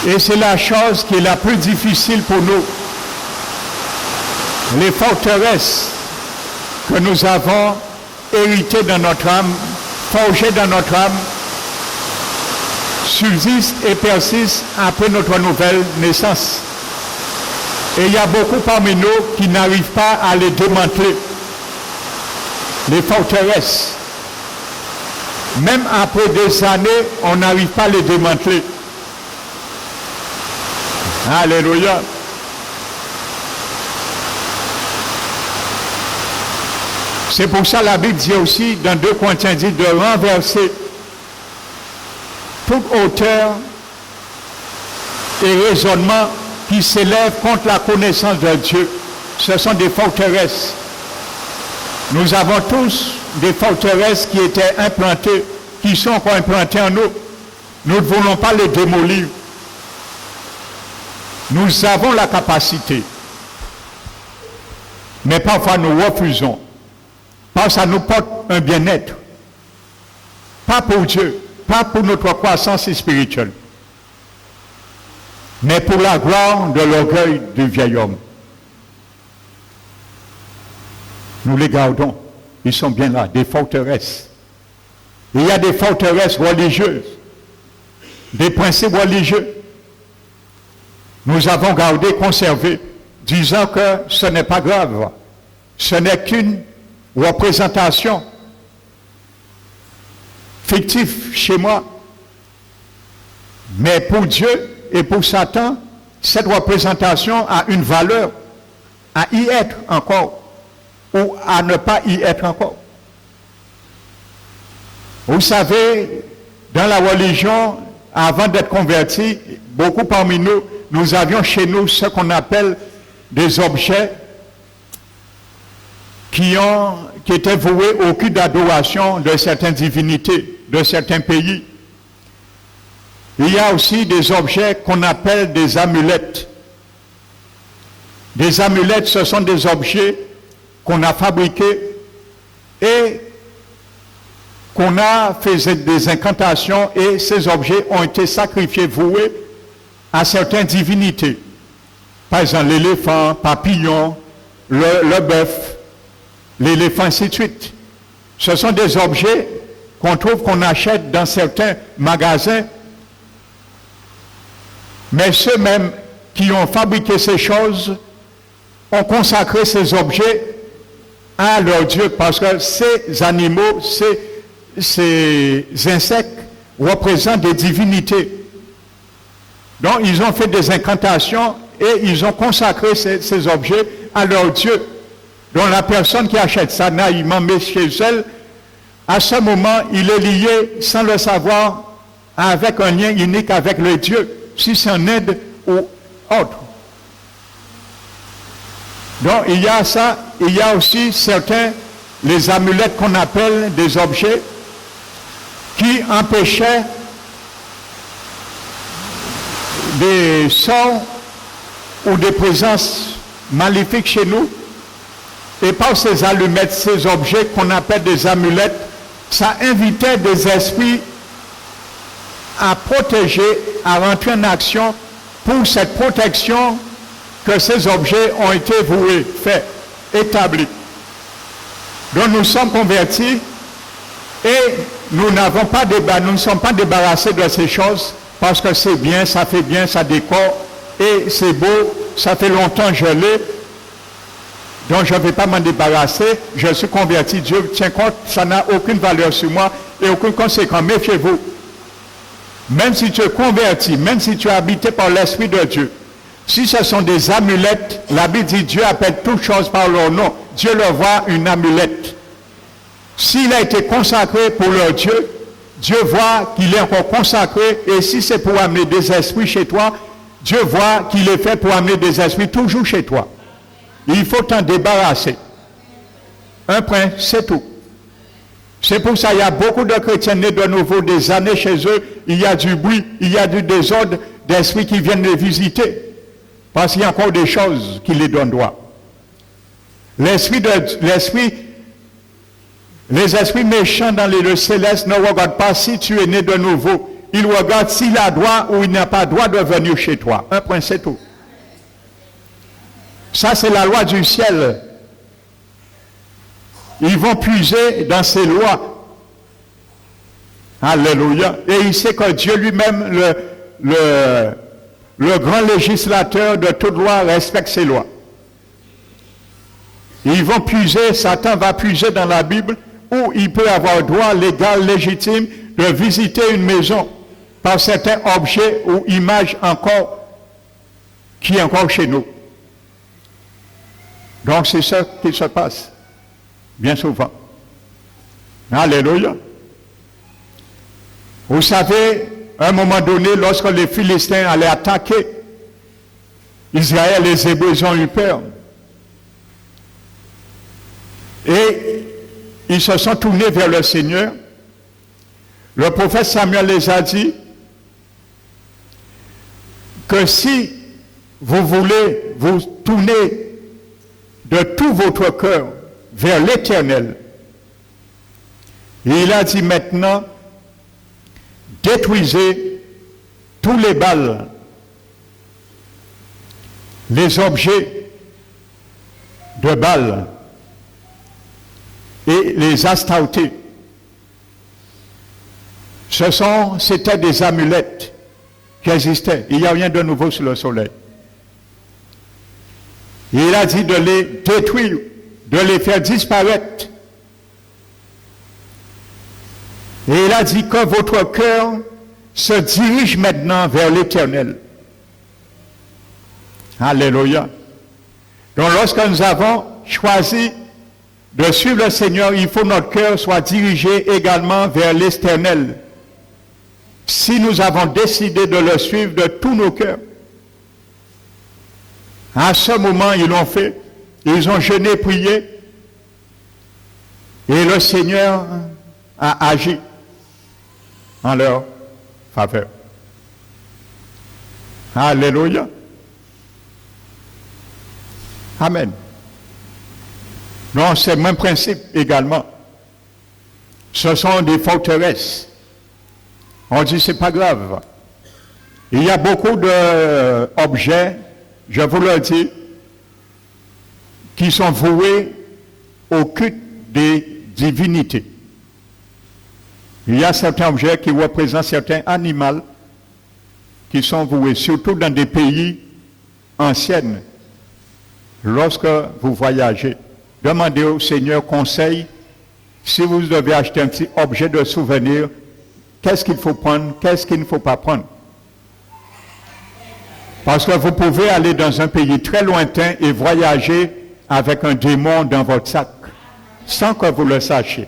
Et c'est la chose qui est la plus difficile pour nous. Les forteresses que nous avons héritées dans notre âme, forgées dans notre âme, subsistent et persistent après notre nouvelle naissance. Et il y a beaucoup parmi nous qui n'arrivent pas à les démanteler. Les forteresses. Même après des années, on n'arrive pas à les démanteler. Alléluia. C'est pour ça la Bible dit aussi, dans 2 Corinthiens, dit de renverser toute hauteur et raisonnement qui s'élève contre la connaissance de Dieu. Ce sont des forteresses. Nous avons tous des forteresses qui étaient implantées, qui sont encore implantées en nous. Nous ne voulons pas les démolir. Nous avons la capacité. Mais parfois nous refusons. Parce que ça nous porte un bien-être. Pas pour Dieu, pas pour notre croissance spirituelle. mais pour la gloire de l'orgueil du vieil homme. Nous les gardons. Ils sont bien là, des forteresses. Il y a des forteresses religieuses, des principes religieux. Nous avons gardé, conservé, disant que ce n'est pas grave. Ce n'est qu'une représentation fictive chez moi. Mais pour Dieu et pour Satan, cette représentation a une valeur à y être encore ou à ne pas y être encore. Vous savez, dans la religion, avant d'être convertis, beaucoup parmi nous, nous avions chez nous ce qu'on appelle des objets qui étaient voués au culte d'adoration de certaines divinités, de certains pays. Il y a aussi des objets qu'on appelle des amulettes. Des amulettes, ce sont des objets qu'on a fabriqués et qu'on a fait des incantations, et ces objets ont été sacrifiés, voués à certaines divinités. Par exemple, l'éléphant, papillon, le bœuf, l'éléphant, ainsi de suite. Ce sont des objets qu'on achète dans certains magasins, mais ceux-mêmes qui ont fabriqué ces choses ont consacré ces objets à leur Dieu, parce que ces animaux, ces insectes représentent des divinités. Donc ils ont fait des incantations et ils ont consacré ces objets à leur Dieu. Donc la personne qui achète ça naïvement, mais chez elle, à ce moment, il est lié, sans le savoir, avec un lien unique avec le Dieu, si c'est un aide ou autre. Donc il y a ça, il y a aussi certains, les amulettes qu'on appelle des objets qui empêchaient des sorts ou des présences maléfiques chez nous. Et par ces allumettes, ces objets qu'on appelle des amulettes, ça invitait des esprits à protéger, à rentrer en action pour cette protection que ces objets ont été voués, faits, établis. Donc nous sommes convertis et nous n'avons pas nous ne sommes pas débarrassés de ces choses parce que c'est bien, ça fait bien, ça décore et c'est beau, ça fait longtemps que je l'ai. Donc je ne vais pas m'en débarrasser, je suis converti, Dieu tient compte, ça n'a aucune valeur sur moi et aucune conséquence. Méfiez-vous. Même si tu es converti, même si tu es habité par l'Esprit de Dieu, si ce sont des amulettes, la Bible dit Dieu appelle toutes choses par leur nom. Dieu leur voit une amulette. S'il a été consacré pour leur Dieu, Dieu voit qu'il est encore consacré, et si c'est pour amener des esprits chez toi, Dieu voit qu'il est fait pour amener des esprits toujours chez toi. Il faut t'en débarrasser. Un point, c'est tout. C'est pour ça qu'il y a beaucoup de chrétiens nés de nouveau des années chez eux, il y a du bruit, il y a du désordre, d'esprits qui viennent les visiter. Parce qu'il y a encore des choses qui les donnent droit. Les esprits méchants dans le céleste ne regardent pas si tu es né de nouveau. Ils regardent s'il a droit ou il n'a pas droit de venir chez toi. Un point, c'est tout. Ça, c'est la loi du ciel. Ils vont puiser dans ces lois. Alléluia. Et il sait que Dieu lui-même, le grand législateur de toute loi, respecte ses lois. Ils vont puiser, Satan va puiser dans la Bible où il peut avoir droit légal, légitime de visiter une maison par certains objets ou images encore qui est encore chez nous. Donc c'est ça qui se passe, bien souvent. Alléluia. Vous savez, à un moment donné, lorsque les Philistins allaient attaquer Israël, les Hébreux ont eu peur. Et ils se sont tournés vers le Seigneur. Le prophète Samuel les a dit que si vous voulez vous tourner de tout votre cœur vers l'Éternel, et il a dit maintenant, détruisez tous les Baals les objets de Baal et les Astartés. C'était des amulettes qui existaient. Il n'y a rien de nouveau sur le soleil. Et il a dit de les détruire, de les faire disparaître. Et il a dit que votre cœur se dirige maintenant vers l'Éternel. Alléluia. Donc lorsque nous avons choisi de suivre le Seigneur, il faut que notre cœur soit dirigé également vers l'Éternel. Si nous avons décidé de le suivre de tous nos cœurs, à ce moment, ils l'ont fait. Ils ont jeûné, prié. Et le Seigneur a agi en leur faveur. Alléluia. Amen. Donc, c'est le même principe également. Ce sont des forteresses. On dit, c'est pas grave. Il y a beaucoup d'objets, je vous le dis, qui sont voués au culte des divinités. Il y a certains objets qui représentent certains animaux qui sont voués, surtout dans des pays anciens. Lorsque vous voyagez, demandez au Seigneur conseil, si vous devez acheter un petit objet de souvenir, qu'est-ce qu'il faut prendre, qu'est-ce qu'il ne faut pas prendre. Parce que vous pouvez aller dans un pays très lointain et voyager avec un démon dans votre sac, sans que vous le sachiez.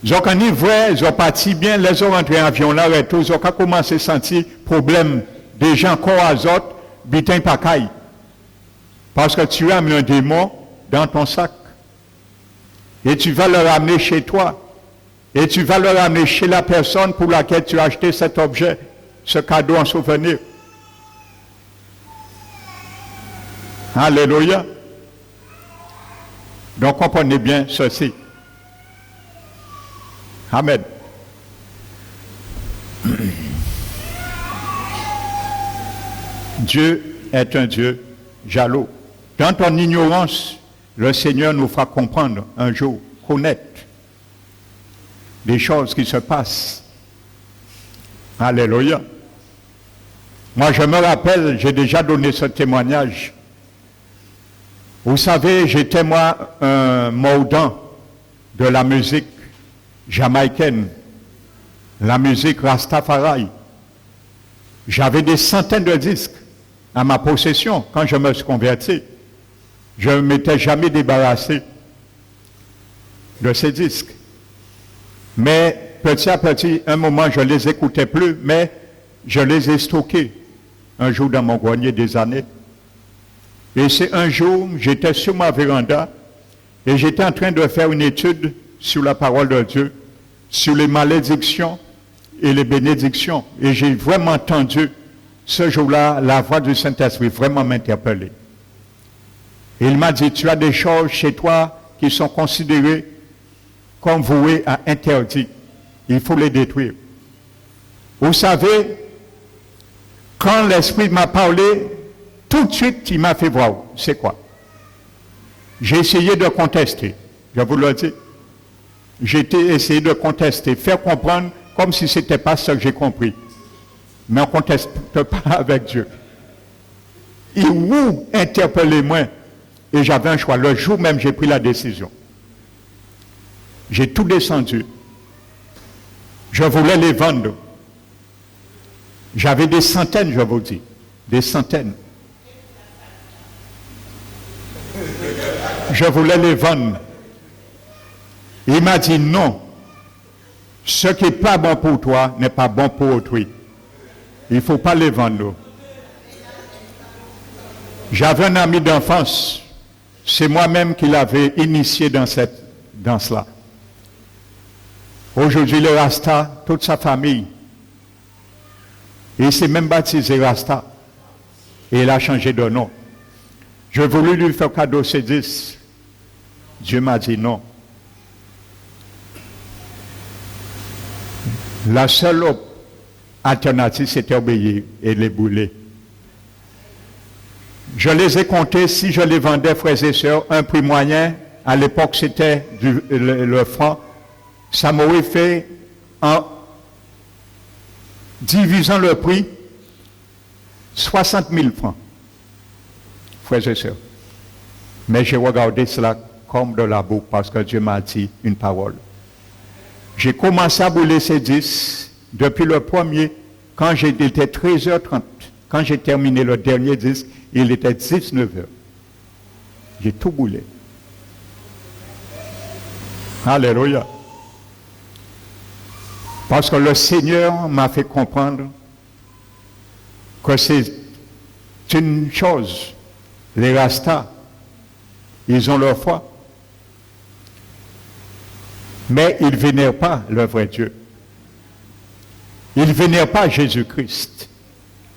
Donc, en vrai, ils ont parti bien, les ont rentrés en avion là, et tout, ils ont commencé à sentir problème des gens corps à autres, bitin pacaille. Parce que tu as mis un démon dans ton sac. Et tu vas le ramener chez toi. Et tu vas le ramener chez la personne pour laquelle tu as acheté cet objet, ce cadeau en souvenir. Alléluia. Donc comprenez bien ceci. Amen. Dieu est un Dieu jaloux. Dans ton ignorance, le Seigneur nous fera comprendre un jour, connaître des choses qui se passent. Alléluia. Moi, je me rappelle, j'ai déjà donné ce témoignage. Vous savez, j'étais moi un mordant de la musique jamaïcaine, la musique Rastafari. J'avais des centaines de disques à ma possession quand je me suis converti. Je ne m'étais jamais débarrassé de ces disques. Mais petit à petit, un moment, je ne les écoutais plus, mais je les ai stockés un jour dans mon grenier des années. Et c'est un jour, j'étais sur ma véranda et j'étais en train de faire une étude sur la parole de Dieu, sur les malédictions et les bénédictions. Et j'ai vraiment entendu ce jour-là la voix du Saint-Esprit vraiment m'interpeller. Et il m'a dit, tu as des choses chez toi qui sont considérées comme vouées à interdit. Il faut les détruire. Vous savez, quand l'Esprit m'a parlé, tout de suite, il m'a fait voir. C'est quoi? J'ai essayé de contester. Je vous le dis. J'ai essayé de contester, faire comprendre comme si ce n'était pas ce que j'ai compris. Mais on ne conteste pas avec Dieu. Il vous interpellez-moi. Et j'avais un choix. Le jour même, j'ai pris la décision. J'ai tout descendu. Je voulais les vendre. J'avais des centaines, je vous dis. Des centaines. Je voulais les vendre. Il m'a dit non. Ce qui n'est pas bon pour toi n'est pas bon pour autrui. Il ne faut pas les vendre. J'avais un ami d'enfance. C'est moi-même qui l'avais initié dans cela. Aujourd'hui, le Rasta, toute sa famille, il s'est même baptisé Rasta. Et il a changé de nom. Je voulais lui faire cadeau ces 10. Dieu m'a dit non. La seule alternative, c'était obéir et les brûler. Je les ai comptés, si je les vendais, frères et sœurs, un prix moyen, à l'époque c'était le franc, ça m'aurait fait, en divisant le prix, 60 000 francs, frères et sœurs. Mais j'ai regardé cela comme de la boue parce que Dieu m'a dit une parole. J'ai commencé à brûler ces 10 depuis le premier, quand j'étais 13h30. Quand j'ai terminé le dernier disque, il était 19h. J'ai tout brûlé. Alléluia. Parce que le Seigneur m'a fait comprendre que c'est une chose. Les Rastas, ils ont leur foi. Mais ils ne vénèrent pas le vrai Dieu. Ils ne vénèrent pas Jésus-Christ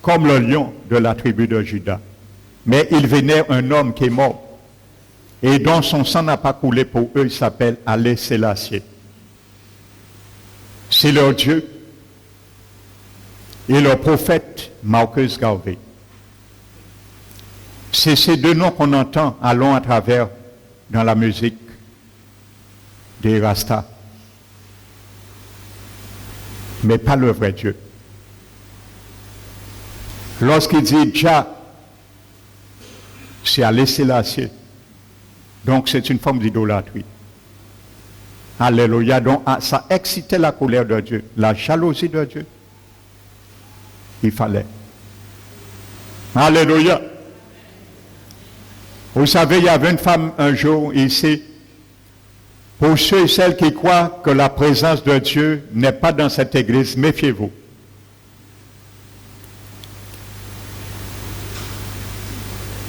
comme le lion de la tribu de Juda. Mais ils vénèrent un homme qui est mort et dont son sang n'a pas coulé pour eux. Il s'appelle Haïlé Sélassié. C'est leur Dieu et leur prophète Marcus Garvey. C'est ces deux noms qu'on entend allons à travers dans la musique des Rastas. Mais pas le vrai Dieu. Lorsqu'il dit Jah, c'est Haïlé Sélassié. Donc c'est une forme d'idolâtrie. Alléluia. Donc ça excitait la colère de Dieu, la jalousie de Dieu. Il fallait. Alléluia. Vous savez, il y avait une femme un jour ici, pour ceux et celles qui croient que la présence de Dieu n'est pas dans cette église, méfiez-vous.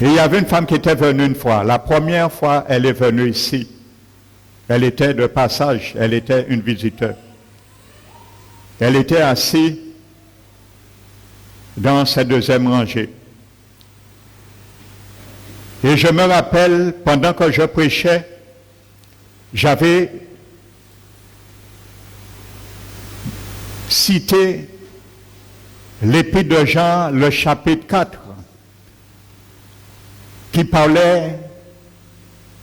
Et il y avait une femme qui était venue une fois. La première fois, elle est venue ici. Elle était de passage, elle était une visiteur. Elle était assise dans cette deuxième rangée. Et je me rappelle, pendant que je prêchais, j'avais cité l'Épître de Jean, le chapitre 4, qui parlait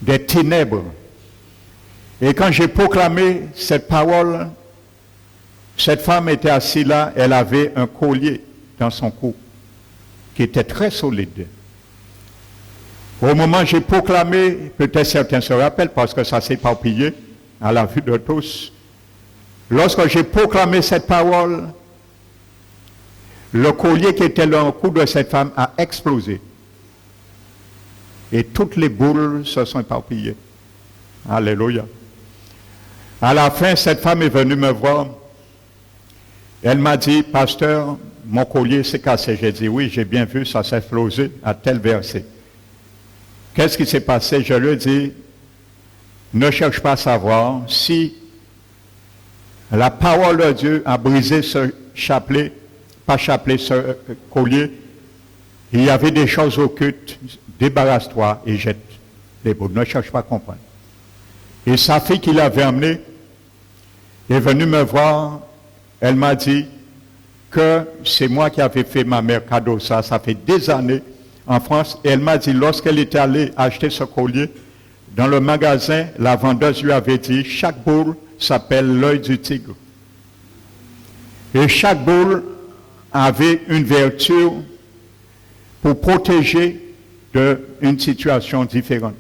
des ténèbres. Et quand j'ai proclamé cette parole, cette femme était assise là, elle avait un collier dans son cou, qui était très solide. Au moment où j'ai proclamé, peut-être certains se rappellent parce que ça s'est éparpillé à la vue de tous. Lorsque j'ai proclamé cette parole, le collier qui était dans le cou de cette femme a explosé. Et toutes les boules se sont éparpillées. Alléluia. À la fin, cette femme est venue me voir. Elle m'a dit, pasteur, mon collier s'est cassé. J'ai dit, oui, j'ai bien vu, ça s'est explosé à tel verset. Qu'est-ce qui s'est passé? Je lui ai dit, ne cherche pas à savoir si la parole de Dieu a brisé ce chapelet, ce collier. Il y avait des choses occultes, débarrasse-toi et jette les boules. Ne cherche pas à comprendre. Et sa fille qui l'avait amenée est venue me voir. Elle m'a dit que c'est moi qui avais fait ma mère cadeau ça. Ça fait des années en France. Et elle m'a dit, lorsqu'elle était allée acheter ce collier, dans le magasin, la vendeuse lui avait dit, chaque boule s'appelle l'œil du tigre. Et chaque boule avait une vertu pour protéger d'une situation différente.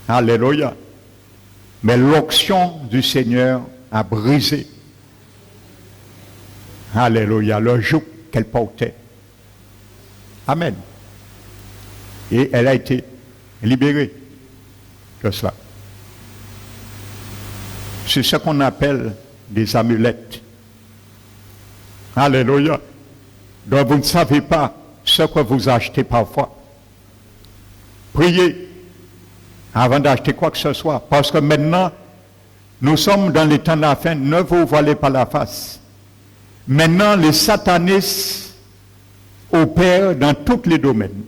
Alléluia. Mais l'onction du Seigneur a brisé. Alléluia. Le joug qu'elle portait. Amen. Et elle a été libérée de cela. C'est ce qu'on appelle des amulettes. Alléluia. Donc vous ne savez pas ce que vous achetez parfois. Priez avant d'acheter quoi que ce soit. Parce que maintenant, nous sommes dans les temps de la fin, ne vous voilez pas la face. Maintenant, les satanistes opèrent dans tous les domaines.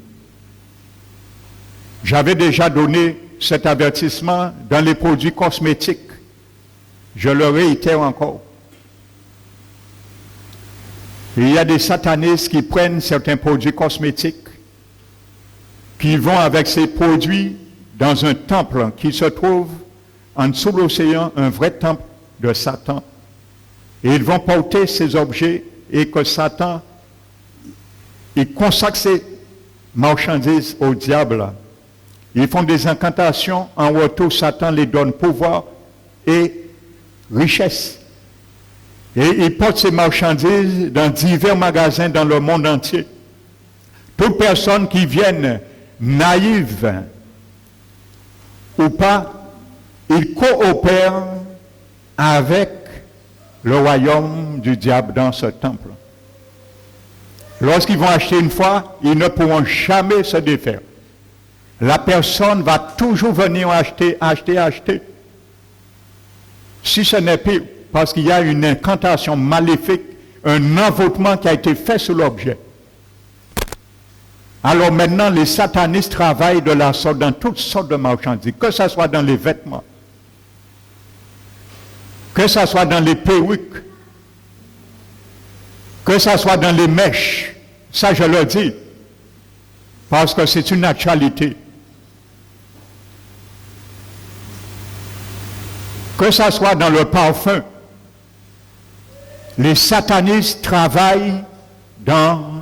J'avais déjà donné cet avertissement dans les produits cosmétiques. Je le réitère encore. Il y a des satanistes qui prennent certains produits cosmétiques puis ils vont avec ces produits dans un temple qui se trouve en dessous de l'océan, un vrai temple de Satan. Et ils vont porter ces objets et que Satan, il consacre ces marchandises au diable. Ils font des incantations, en retour, Satan les donne pouvoir et richesse. Et ils portent ces marchandises dans divers magasins dans le monde entier. Toute personne qui vienne naïve ou pas, ils coopèrent avec le royaume du diable dans ce temple. Lorsqu'ils vont acheter une fois, ils ne pourront jamais se défaire. La personne va toujours venir acheter. Si ce n'est pire, parce qu'il y a une incantation maléfique, un envoûtement qui a été fait sur l'objet. Alors maintenant, les satanistes travaillent de la sorte dans toutes sortes de marchandises, que ce soit dans les vêtements, que ce soit dans les perruques, que ce soit dans les mèches. Ça, je le dis, parce que c'est une actualité. Que ce soit dans le parfum, les satanistes travaillent dans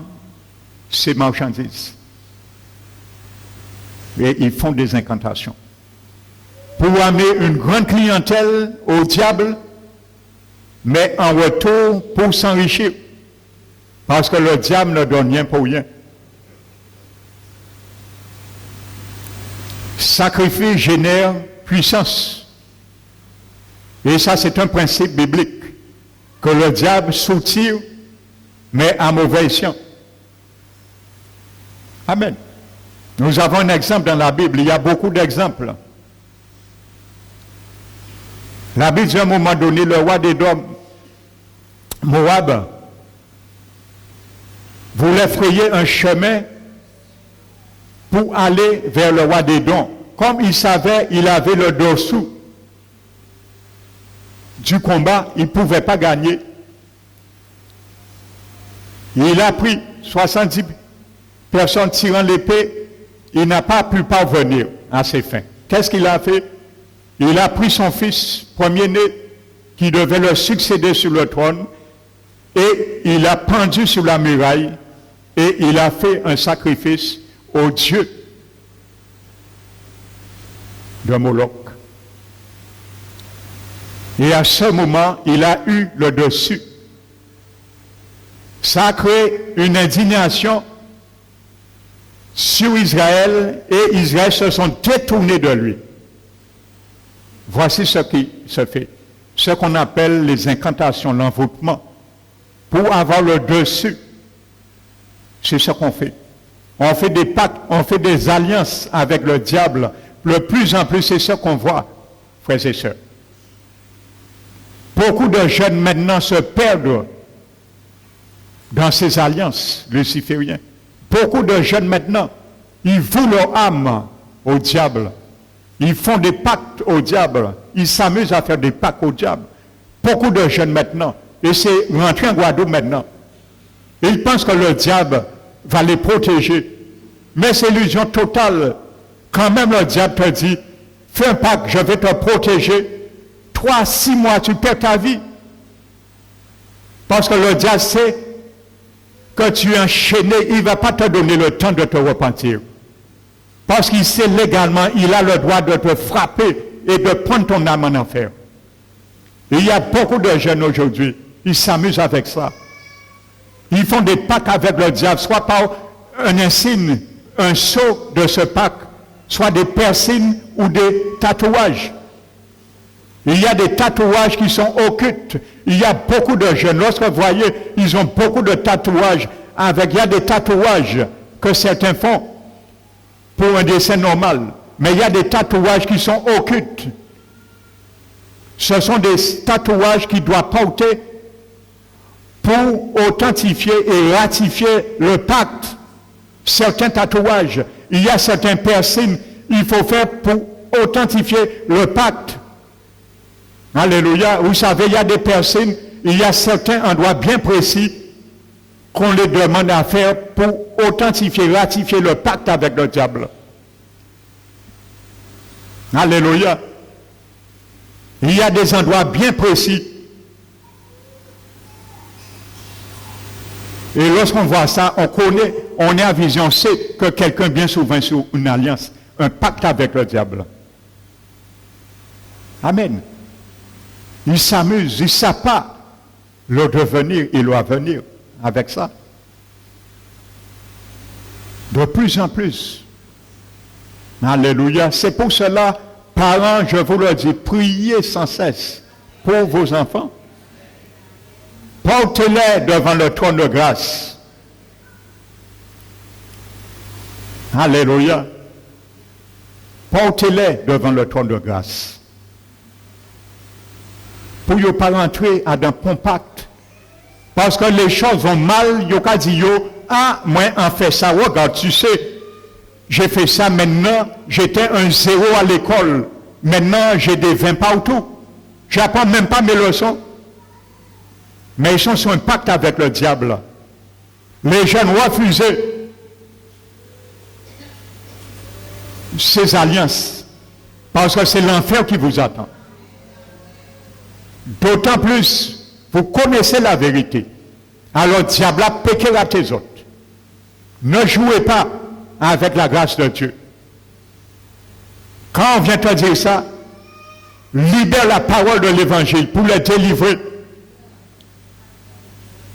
ces marchandises. Et ils font des incantations. Pour amener une grande clientèle au diable, mais en retour pour s'enrichir. Parce que le diable ne donne rien pour rien. Sacrifice génère puissance. Et ça, c'est un principe biblique. Que le diable soutire, mais à mauvais escient. Amen. Nous avons un exemple dans la Bible. Il y a beaucoup d'exemples. La Bible dit à un moment donné, le roi d'Édom, Moab, voulait frayer un chemin pour aller vers le roi d'Édom. Comme il savait, il avait le dessous du combat, il ne pouvait pas gagner. Il a pris 70 personnes tirant l'épée, il n'a pas pu parvenir à ses fins. Qu'est-ce qu'il a fait? Il a pris son fils premier-né, qui devait le succéder sur le trône, et il a pendu sur la muraille, et il a fait un sacrifice au dieu de Moloch. Et à ce moment, il a eu le dessus. Ça a créé une indignation sur Israël, et Israël se sont détournés de lui. Voici ce qui se fait. Ce qu'on appelle les incantations, l'envoûtement. Pour avoir le dessus, c'est ce qu'on fait. On fait des pactes, on fait des alliances avec le diable. De plus en plus, c'est ce qu'on voit, frères et sœurs. Beaucoup de jeunes maintenant se perdent dans ces alliances lucifériennes. Beaucoup de jeunes maintenant, ils vouent leur âme au diable. Ils font des pactes au diable. Ils s'amusent à faire des pactes au diable. Beaucoup de jeunes maintenant, et c'est rentré en Guadeloupe maintenant, ils pensent que le diable va les protéger. Mais c'est illusion totale. Quand même le diable te dit, fais un pacte, je vais te protéger. 3-6 mois, tu perds ta vie. Parce que le diable sait que tu es enchaîné, il ne va pas te donner le temps de te repentir. Parce qu'il sait légalement, il a le droit de te frapper et de prendre ton âme en enfer. Et il y a beaucoup de jeunes aujourd'hui, ils s'amusent avec ça. Ils font des pactes avec le diable, soit par un insigne, un sceau de ce pacte, soit des piercings ou des tatouages. Il y a des tatouages qui sont occultes. Il y a beaucoup de jeunes, lorsque vous voyez, ils ont beaucoup de tatouages. Il y a des tatouages que certains font pour un dessin normal. Mais il y a des tatouages qui sont occultes. Ce sont des tatouages qui doivent porter pour authentifier et ratifier le pacte. Certains tatouages, il y a certains piercings, il faut faire pour authentifier le pacte. Alléluia. Vous savez, il y a des piercings, il y a certains endroits bien précis qu'on les demande à faire pour authentifier, ratifier le pacte avec le diable. Alléluia. Il y a des endroits bien précis. Et lorsqu'on voit ça, on connaît, on est à vision, c'est que quelqu'un bien souvent sur une alliance, un pacte avec le diable. Amen. Ils s'amusent, ils ne savent pas le devenir et l'avenir avec ça. De plus en plus. Alléluia. C'est pour cela, parents, je vous le dis, priez sans cesse pour vos enfants. Portez-les devant le trône de grâce. Alléluia. Portez-les devant le trône de grâce. Pour ne pas rentrer à un compact. Parce que les choses vont mal, il y a dit, ah, moi, en fait ça, regarde, tu sais, j'ai fait ça maintenant, j'étais un 0 à l'école. Maintenant, j'ai des 20 partout. Je n'apprends même pas mes leçons. Mais ils sont sur un pacte avec le diable. Les jeunes refusaient ces alliances. Parce que c'est l'enfer qui vous attend. D'autant plus, vous connaissez la vérité. Alors, diable a péché à tes autres. Ne jouez pas avec la grâce de Dieu. Quand on vient te dire ça, libère la parole de l'évangile pour le délivrer.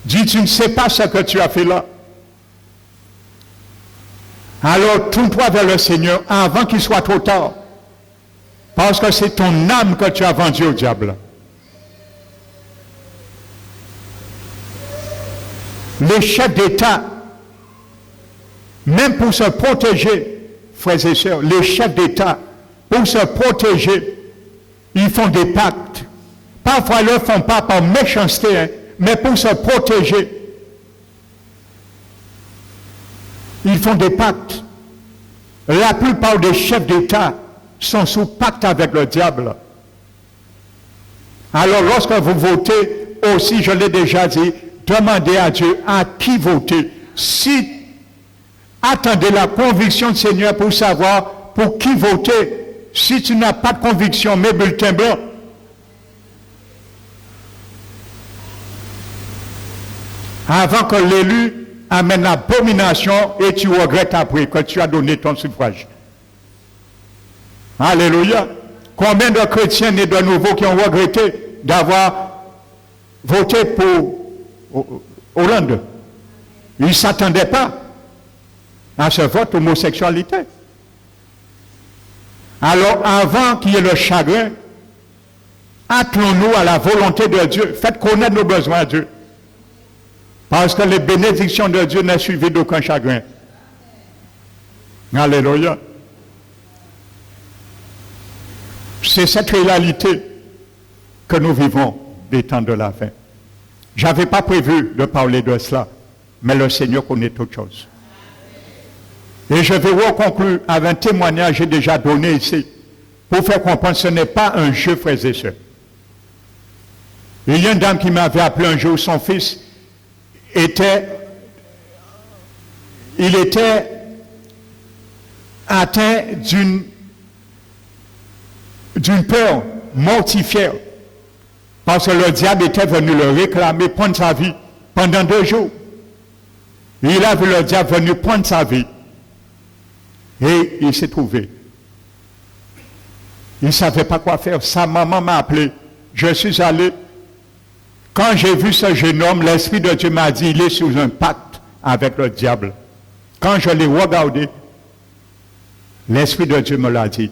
Dis, tu ne sais pas ce que tu as fait là. Alors, tourne-toi vers le Seigneur avant qu'il soit trop tard. Parce que c'est ton âme que tu as vendue au diable. Les chefs d'État, même pour se protéger, frères et sœurs, les chefs d'État, pour se protéger, ils font des pactes. Parfois, ils ne le font pas par méchanceté, hein, mais pour se protéger. Ils font des pactes. La plupart des chefs d'État sont sous pacte avec le diable. Alors, lorsque vous votez, aussi, je l'ai déjà dit, demandez à Dieu à qui voter. Si attendez la conviction du Seigneur pour savoir pour qui voter. Si tu n'as pas de conviction, mets bulletin blanc. Avant que l'élu amène l'abomination et tu regrettes après que tu as donné ton suffrage. Alléluia. Combien de chrétiens nés de nouveau qui ont regretté d'avoir voté pour Hollande? Ils ne s'attendaient pas à ce vote homosexualité. Alors, avant qu'il y ait le chagrin, attelons-nous à la volonté de Dieu. Faites connaître nos besoins à Dieu. Parce que les bénédictions de Dieu ne suivent d'aucun chagrin. Alléluia. C'est cette réalité que nous vivons des temps de la fin. Je n'avais pas prévu de parler de cela, mais le Seigneur connaît toutes choses. Et je vais conclure avec un témoignage que j'ai déjà donné ici, pour faire comprendre que ce n'est pas un jeu, frères et sœurs. Il y a une dame qui m'avait appelé un jour, son fils était atteint d'une peur mortifère, parce que le diable était venu le réclamer, prendre sa vie pendant 2 jours. Il a vu le diable venir prendre sa vie. Et il s'est trouvé. Il ne savait pas quoi faire. Sa maman m'a appelé. Je suis allé. Quand j'ai vu ce jeune homme, l'Esprit de Dieu m'a dit, il est sous un pacte avec le diable. Quand je l'ai regardé, l'Esprit de Dieu me l'a dit.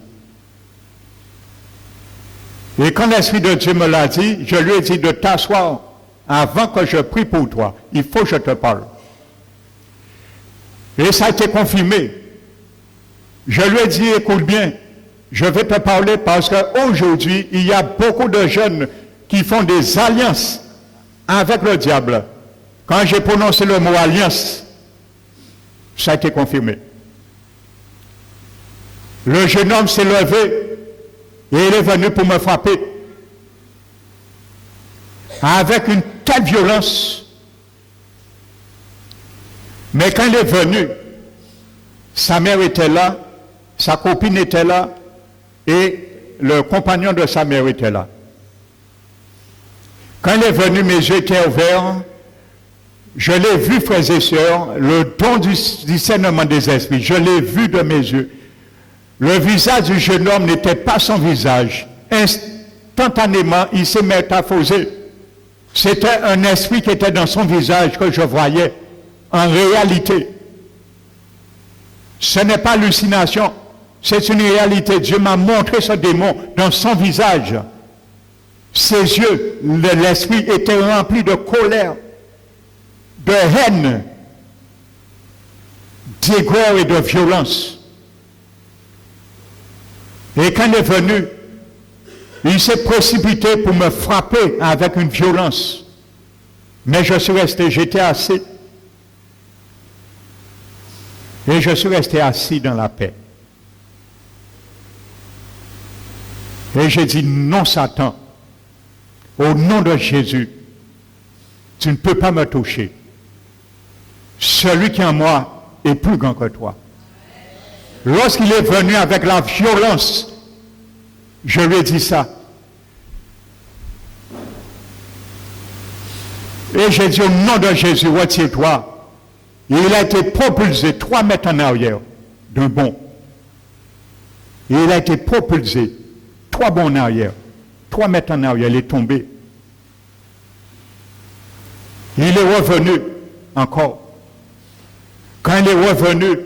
Et quand l'Esprit de Dieu me l'a dit, je lui ai dit de t'asseoir avant que je prie pour toi. Il faut que je te parle. Et ça a été confirmé. Je lui ai dit, écoute bien, je vais te parler parce qu'aujourd'hui, il y a beaucoup de jeunes qui font des alliances avec le diable. Quand j'ai prononcé le mot alliance, ça a été confirmé. Le jeune homme s'est levé et il est venu pour me frapper avec une telle violence Mais quand il est venu, sa mère était là, sa copine était là, et le compagnon de sa mère était là. Quand il est venu, mes yeux étaient ouverts. Je l'ai vu, frères et sœurs, le don du discernement des esprits. Je l'ai vu de mes yeux. Le visage du jeune homme n'était pas son visage. Instantanément, il s'est métamorphosé. C'était un esprit qui était dans son visage que je voyais en réalité. Ce n'est pas hallucination, c'est une réalité. Dieu m'a montré ce démon dans son visage. Ses yeux, l'esprit était rempli de colère, de haine, d'aigreur et de violence. Et quand il est venu, il s'est précipité pour me frapper avec une violence. Mais je suis resté, j'étais assis. Et je suis resté assis dans la paix. Et j'ai dit, non Satan, au nom de Jésus, tu ne peux pas me toucher. Celui qui est en moi est plus grand que toi. Lorsqu'il est venu avec la violence, je lui ai dit ça. Et j'ai dit au nom de Jésus, retire-toi. Et il a été propulsé 3 mètres en arrière d'un bond. Et il a été propulsé 3 bonds en arrière. 3 mètres en arrière, il est tombé. Il est revenu encore. Quand il est revenu,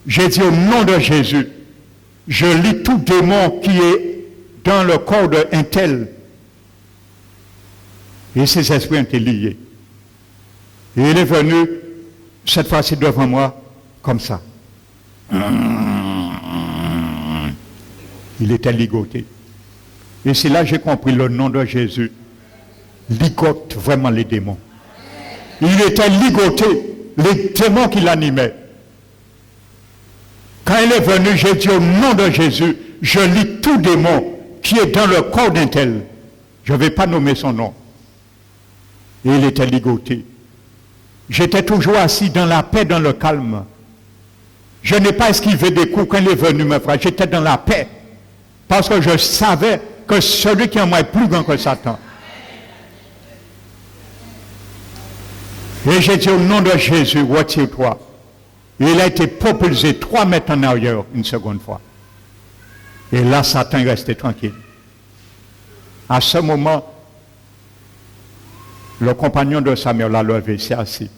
j'ai dit au nom de Jésus, je lis tout démon qui est dans le corps d'un tel. Et ces esprits ont été liés. Et il est venu, cette fois-ci devant moi, comme ça. Il était ligoté. Et c'est là que j'ai compris le nom de Jésus. Ligote vraiment les démons. Il était ligoté, les démons qui l'animaient. Quand il est venu, j'ai dit au nom de Jésus, je lis tout démon qui est dans le corps d'un tel. Je ne vais pas nommer son nom. Et il était ligoté. J'étais toujours assis dans la paix, dans le calme. Je n'ai pas esquivé des coups quand il est venu me frapper. J'étais dans la paix. Parce que je savais que celui qui en moi est plus grand que Satan. Et j'ai dit au nom de Jésus, retire-toi. Et il a été propulsé 3 mètres en arrière une seconde fois. Et là, Satan est resté tranquille. À ce moment, le compagnon de sa mère l'a levé, s'est assis.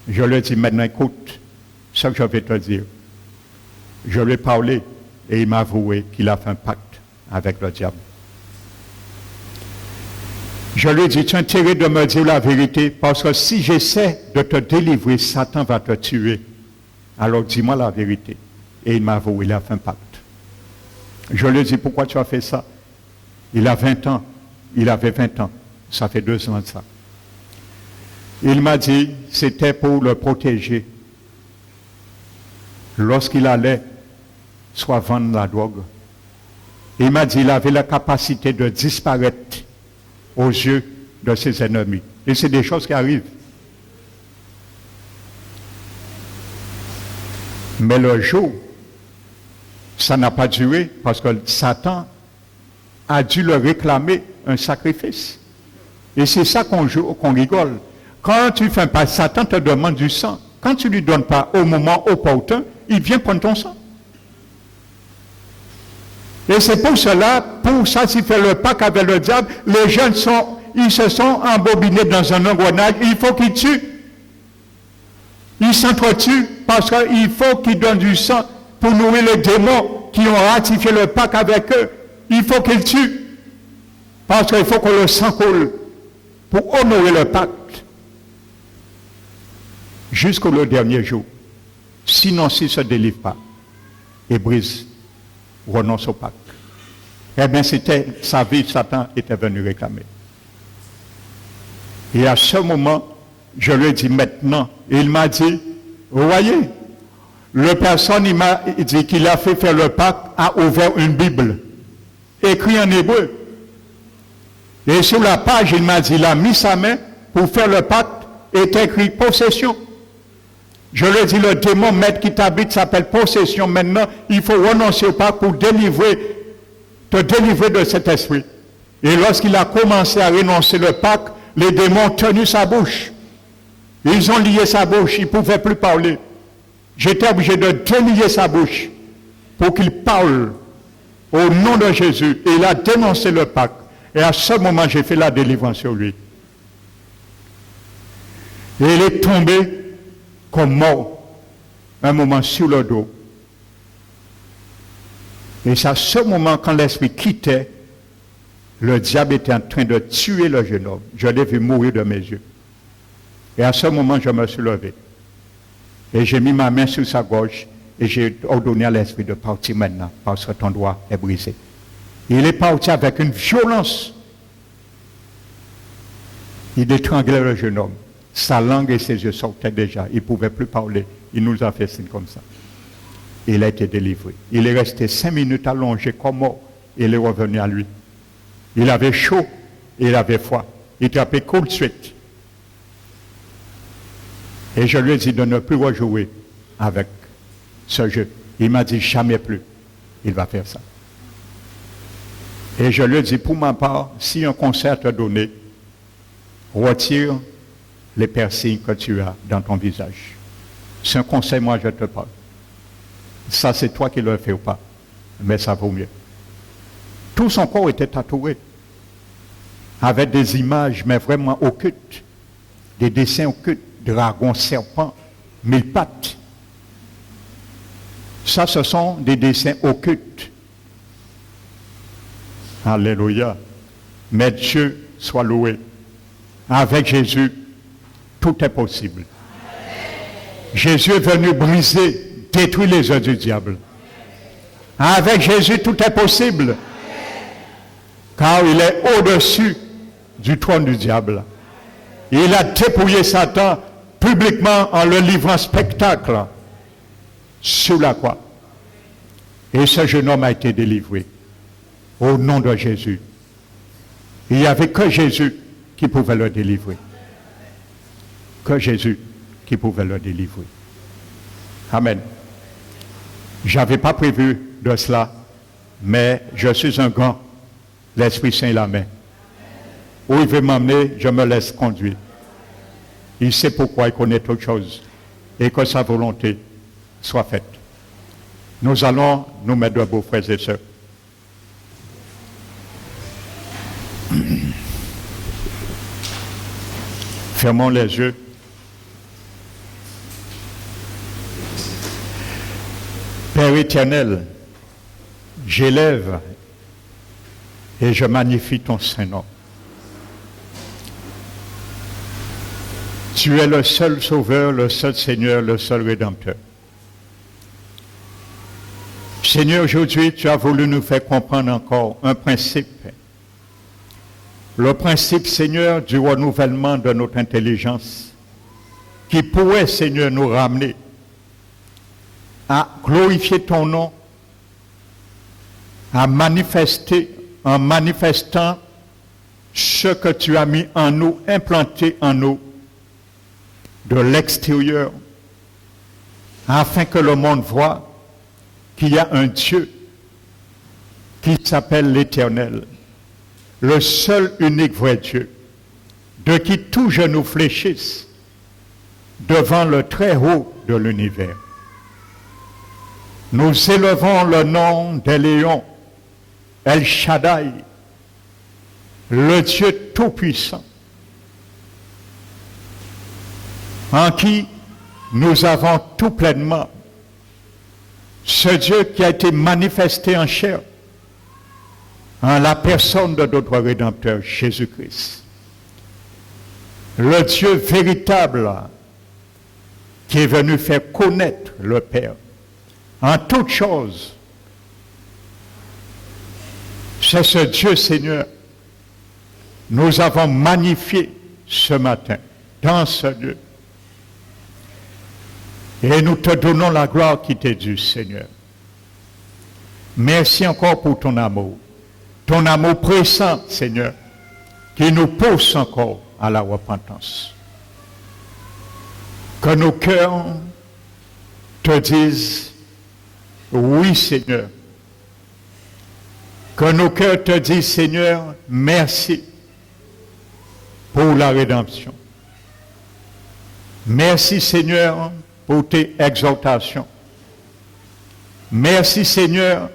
Je lui ai dit, maintenant écoute ce que je vais te dire. Je lui ai parlé et il m'a avoué qu'il a fait un pacte avec le diable. Je lui ai dit, tu as intérêt de me dire la vérité, parce que si j'essaie de te délivrer, Satan va te tuer. Alors dis-moi la vérité. Et il m'a avoué, il a fait un pacte. Je lui ai dit, pourquoi tu as fait ça? Il a 20 ans. Il avait 20 ans. Ça fait 2 ans de ça. Il m'a dit, c'était pour le protéger. Lorsqu'il allait, soit vendre la drogue. Il m'a dit, il avait la capacité de disparaître aux yeux de ses ennemis. Et c'est des choses qui arrivent. Mais le jour, ça n'a pas duré parce que Satan a dû leur réclamer un sacrifice. Et c'est ça qu'on rigole. Quand tu fais pas, Satan te demande du sang. Quand tu ne lui donnes pas au moment opportun, il vient prendre ton sang. Et c'est pour cela, pour ça, s'il fait le pacte avec le diable, les jeunes ils se sont embobinés dans un engrenage, il faut qu'ils tuent. Ils s'entretuent parce qu'il faut qu'ils donnent du sang pour nourrir les démons qui ont ratifié le pacte avec eux. Il faut qu'ils tuent. Parce qu'il faut que le sang coule pour honorer le pacte jusqu'au dernier jour. Sinon, s'ils ne se délivrent pas et brisent, renonce au pacte. Eh bien, c'était sa vie, Satan était venu réclamer. Et à ce moment, je lui ai dit maintenant, il m'a dit, vous voyez, le personne, il m'a dit qu'il a fait faire le pacte, a ouvert une Bible, écrit en hébreu. Et sur la page, il m'a dit, il a mis sa main pour faire le pacte, est écrit possession. Je le dis, le démon maître qui t'habite s'appelle possession. Maintenant, il faut renoncer au pacte pour te délivrer de cet esprit. Et lorsqu'il a commencé à renoncer le pacte, les démons ont tenu sa bouche. Ils ont lié sa bouche, il ne pouvait plus parler. J'étais obligé de délier sa bouche pour qu'il parle au nom de Jésus. Et il a dénoncé le pacte. Et à ce moment, j'ai fait la délivrance sur lui. Et il est tombé comme mort, un moment sur le dos. Et c'est à ce moment, quand l'esprit quittait, le diable était en train de tuer le jeune homme. Je l'ai vu mourir de mes yeux. Et à ce moment, je me suis levé. Et j'ai mis ma main sur sa gorge et j'ai ordonné à l'esprit de partir maintenant, parce que ton doigt est brisé. Il est parti avec une violence. Il étranglait le jeune homme. Sa langue et ses yeux sortaient déjà. Il ne pouvait plus parler. Il nous a fait signe comme ça. Il a été délivré. Il est resté 5 minutes allongé comme mort. Il est revenu à lui. Il avait chaud et il avait froid. Il tapait tout de suite. Et je lui ai dit de ne plus rejouer avec ce jeu. Il m'a dit jamais plus. Il va faire ça. Et je lui ai dit, pour ma part, si un concert t'a donné, retire les piercings que tu as dans ton visage. C'est un conseil, moi je te parle. Ça c'est toi qui le fais ou pas, mais ça vaut mieux. Tout son corps était tatoué, avec des images, mais vraiment occultes, des dessins occultes, dragons, serpents, 1000 pattes. Ça, ce sont des dessins occultes. Alléluia. Mais Dieu soit loué. Avec Jésus, tout est possible. Jésus est venu briser, détruire les œuvres du diable. Avec Jésus, tout est possible. Car il est au-dessus du trône du diable. Il a dépouillé Satan publiquement en le livrant spectacle sur la croix. Et ce jeune homme a été délivré au nom de Jésus. Il n'y avait que Jésus qui pouvait le délivrer. Que Jésus qui pouvait le délivrer. Amen. Je n'avais pas prévu de cela, mais je suis un grand. L'Esprit Saint la main. Où il veut m'emmener, je me laisse conduire. Il sait pourquoi, il connaît toutes choses. Et que sa volonté soit faite. Nous allons nous mettre debout, frères et sœurs. Fermons les yeux. Père éternel, j'élève et je magnifie ton Saint-Nom. Tu es le seul Sauveur, le seul Seigneur, le seul Rédempteur. Seigneur, aujourd'hui, tu as voulu nous faire comprendre encore un principe. Le principe, Seigneur, du renouvellement de notre intelligence, qui pourrait, Seigneur, nous ramener à glorifier ton nom, à manifester, en manifestant ce que tu as mis en nous, implanté en nous, de l'extérieur, afin que le monde voie qu'il y a un Dieu qui s'appelle l'Éternel, le seul unique vrai Dieu, de qui tout genou fléchisse devant le très haut de l'univers. Nous élevons le nom d'Éléon, El Shaddai, le Dieu tout-puissant, en qui nous avons tout pleinement ce Dieu qui a été manifesté en chair, en la personne de notre Rédempteur Jésus-Christ. Le Dieu véritable qui est venu faire connaître le Père en toutes choses. C'est ce Dieu, Seigneur, nous avons magnifié ce matin dans ce Dieu. Et nous te donnons la gloire qui t'est due, Seigneur. Merci encore pour ton amour pressant, Seigneur, qui nous pousse encore à la repentance. Que nos cœurs te disent, oui Seigneur. Que nos cœurs te disent, Seigneur, merci pour la rédemption. Merci Seigneur pour tes exhortations. Merci Seigneur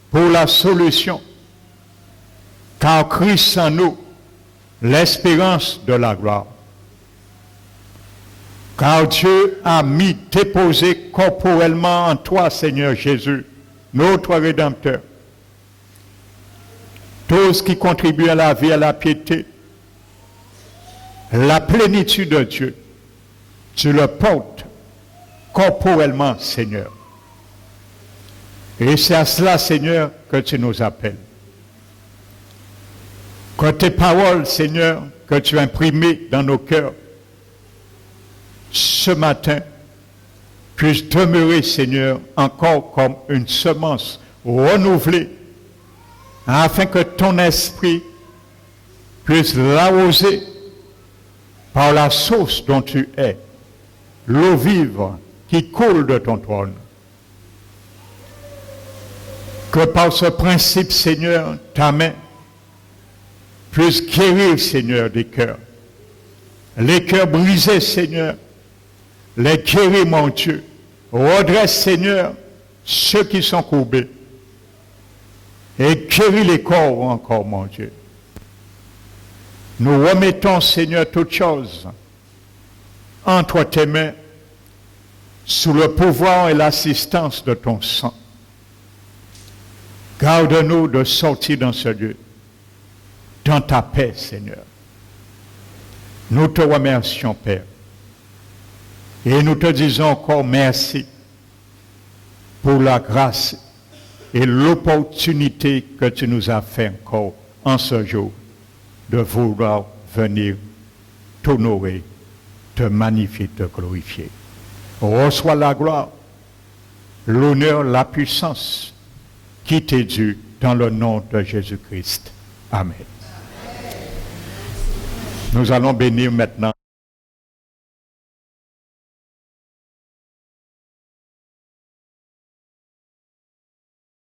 pour la solution. Car Christ en nous, l'espérance de la gloire. Car Dieu a déposé corporellement en toi, Seigneur Jésus, notre Rédempteur, tout ce qui contribue à la vie, à la piété, la plénitude de Dieu. Tu le portes corporellement, Seigneur. Et c'est à cela, Seigneur, que tu nous appelles. Que tes paroles, Seigneur, que tu as imprimées dans nos cœurs, ce matin, puissent demeurer, Seigneur, encore comme une semence renouvelée, afin que ton esprit puisse l'arroser par la source dont tu es, l'eau vive qui coule de ton trône. Que par ce principe, Seigneur, ta main puisse guérir, Seigneur, des cœurs. Les cœurs brisés, Seigneur, les guérir, mon Dieu. Redresse, Seigneur, ceux qui sont courbés. Et guéris les corps encore, mon Dieu. Nous remettons, Seigneur, toutes choses entre tes mains, sous le pouvoir et l'assistance de ton sang. Garde-nous de sortir dans ce lieu, dans ta paix, Seigneur. Nous te remercions, Père. Et nous te disons encore merci pour la grâce et l'opportunité que tu nous as fait encore en ce jour de vouloir venir t'honorer, te magnifier, te glorifier. Reçois la gloire, l'honneur, la puissance qui t'est due dans le nom de Jésus-Christ. Amen. Nous allons bénir maintenant.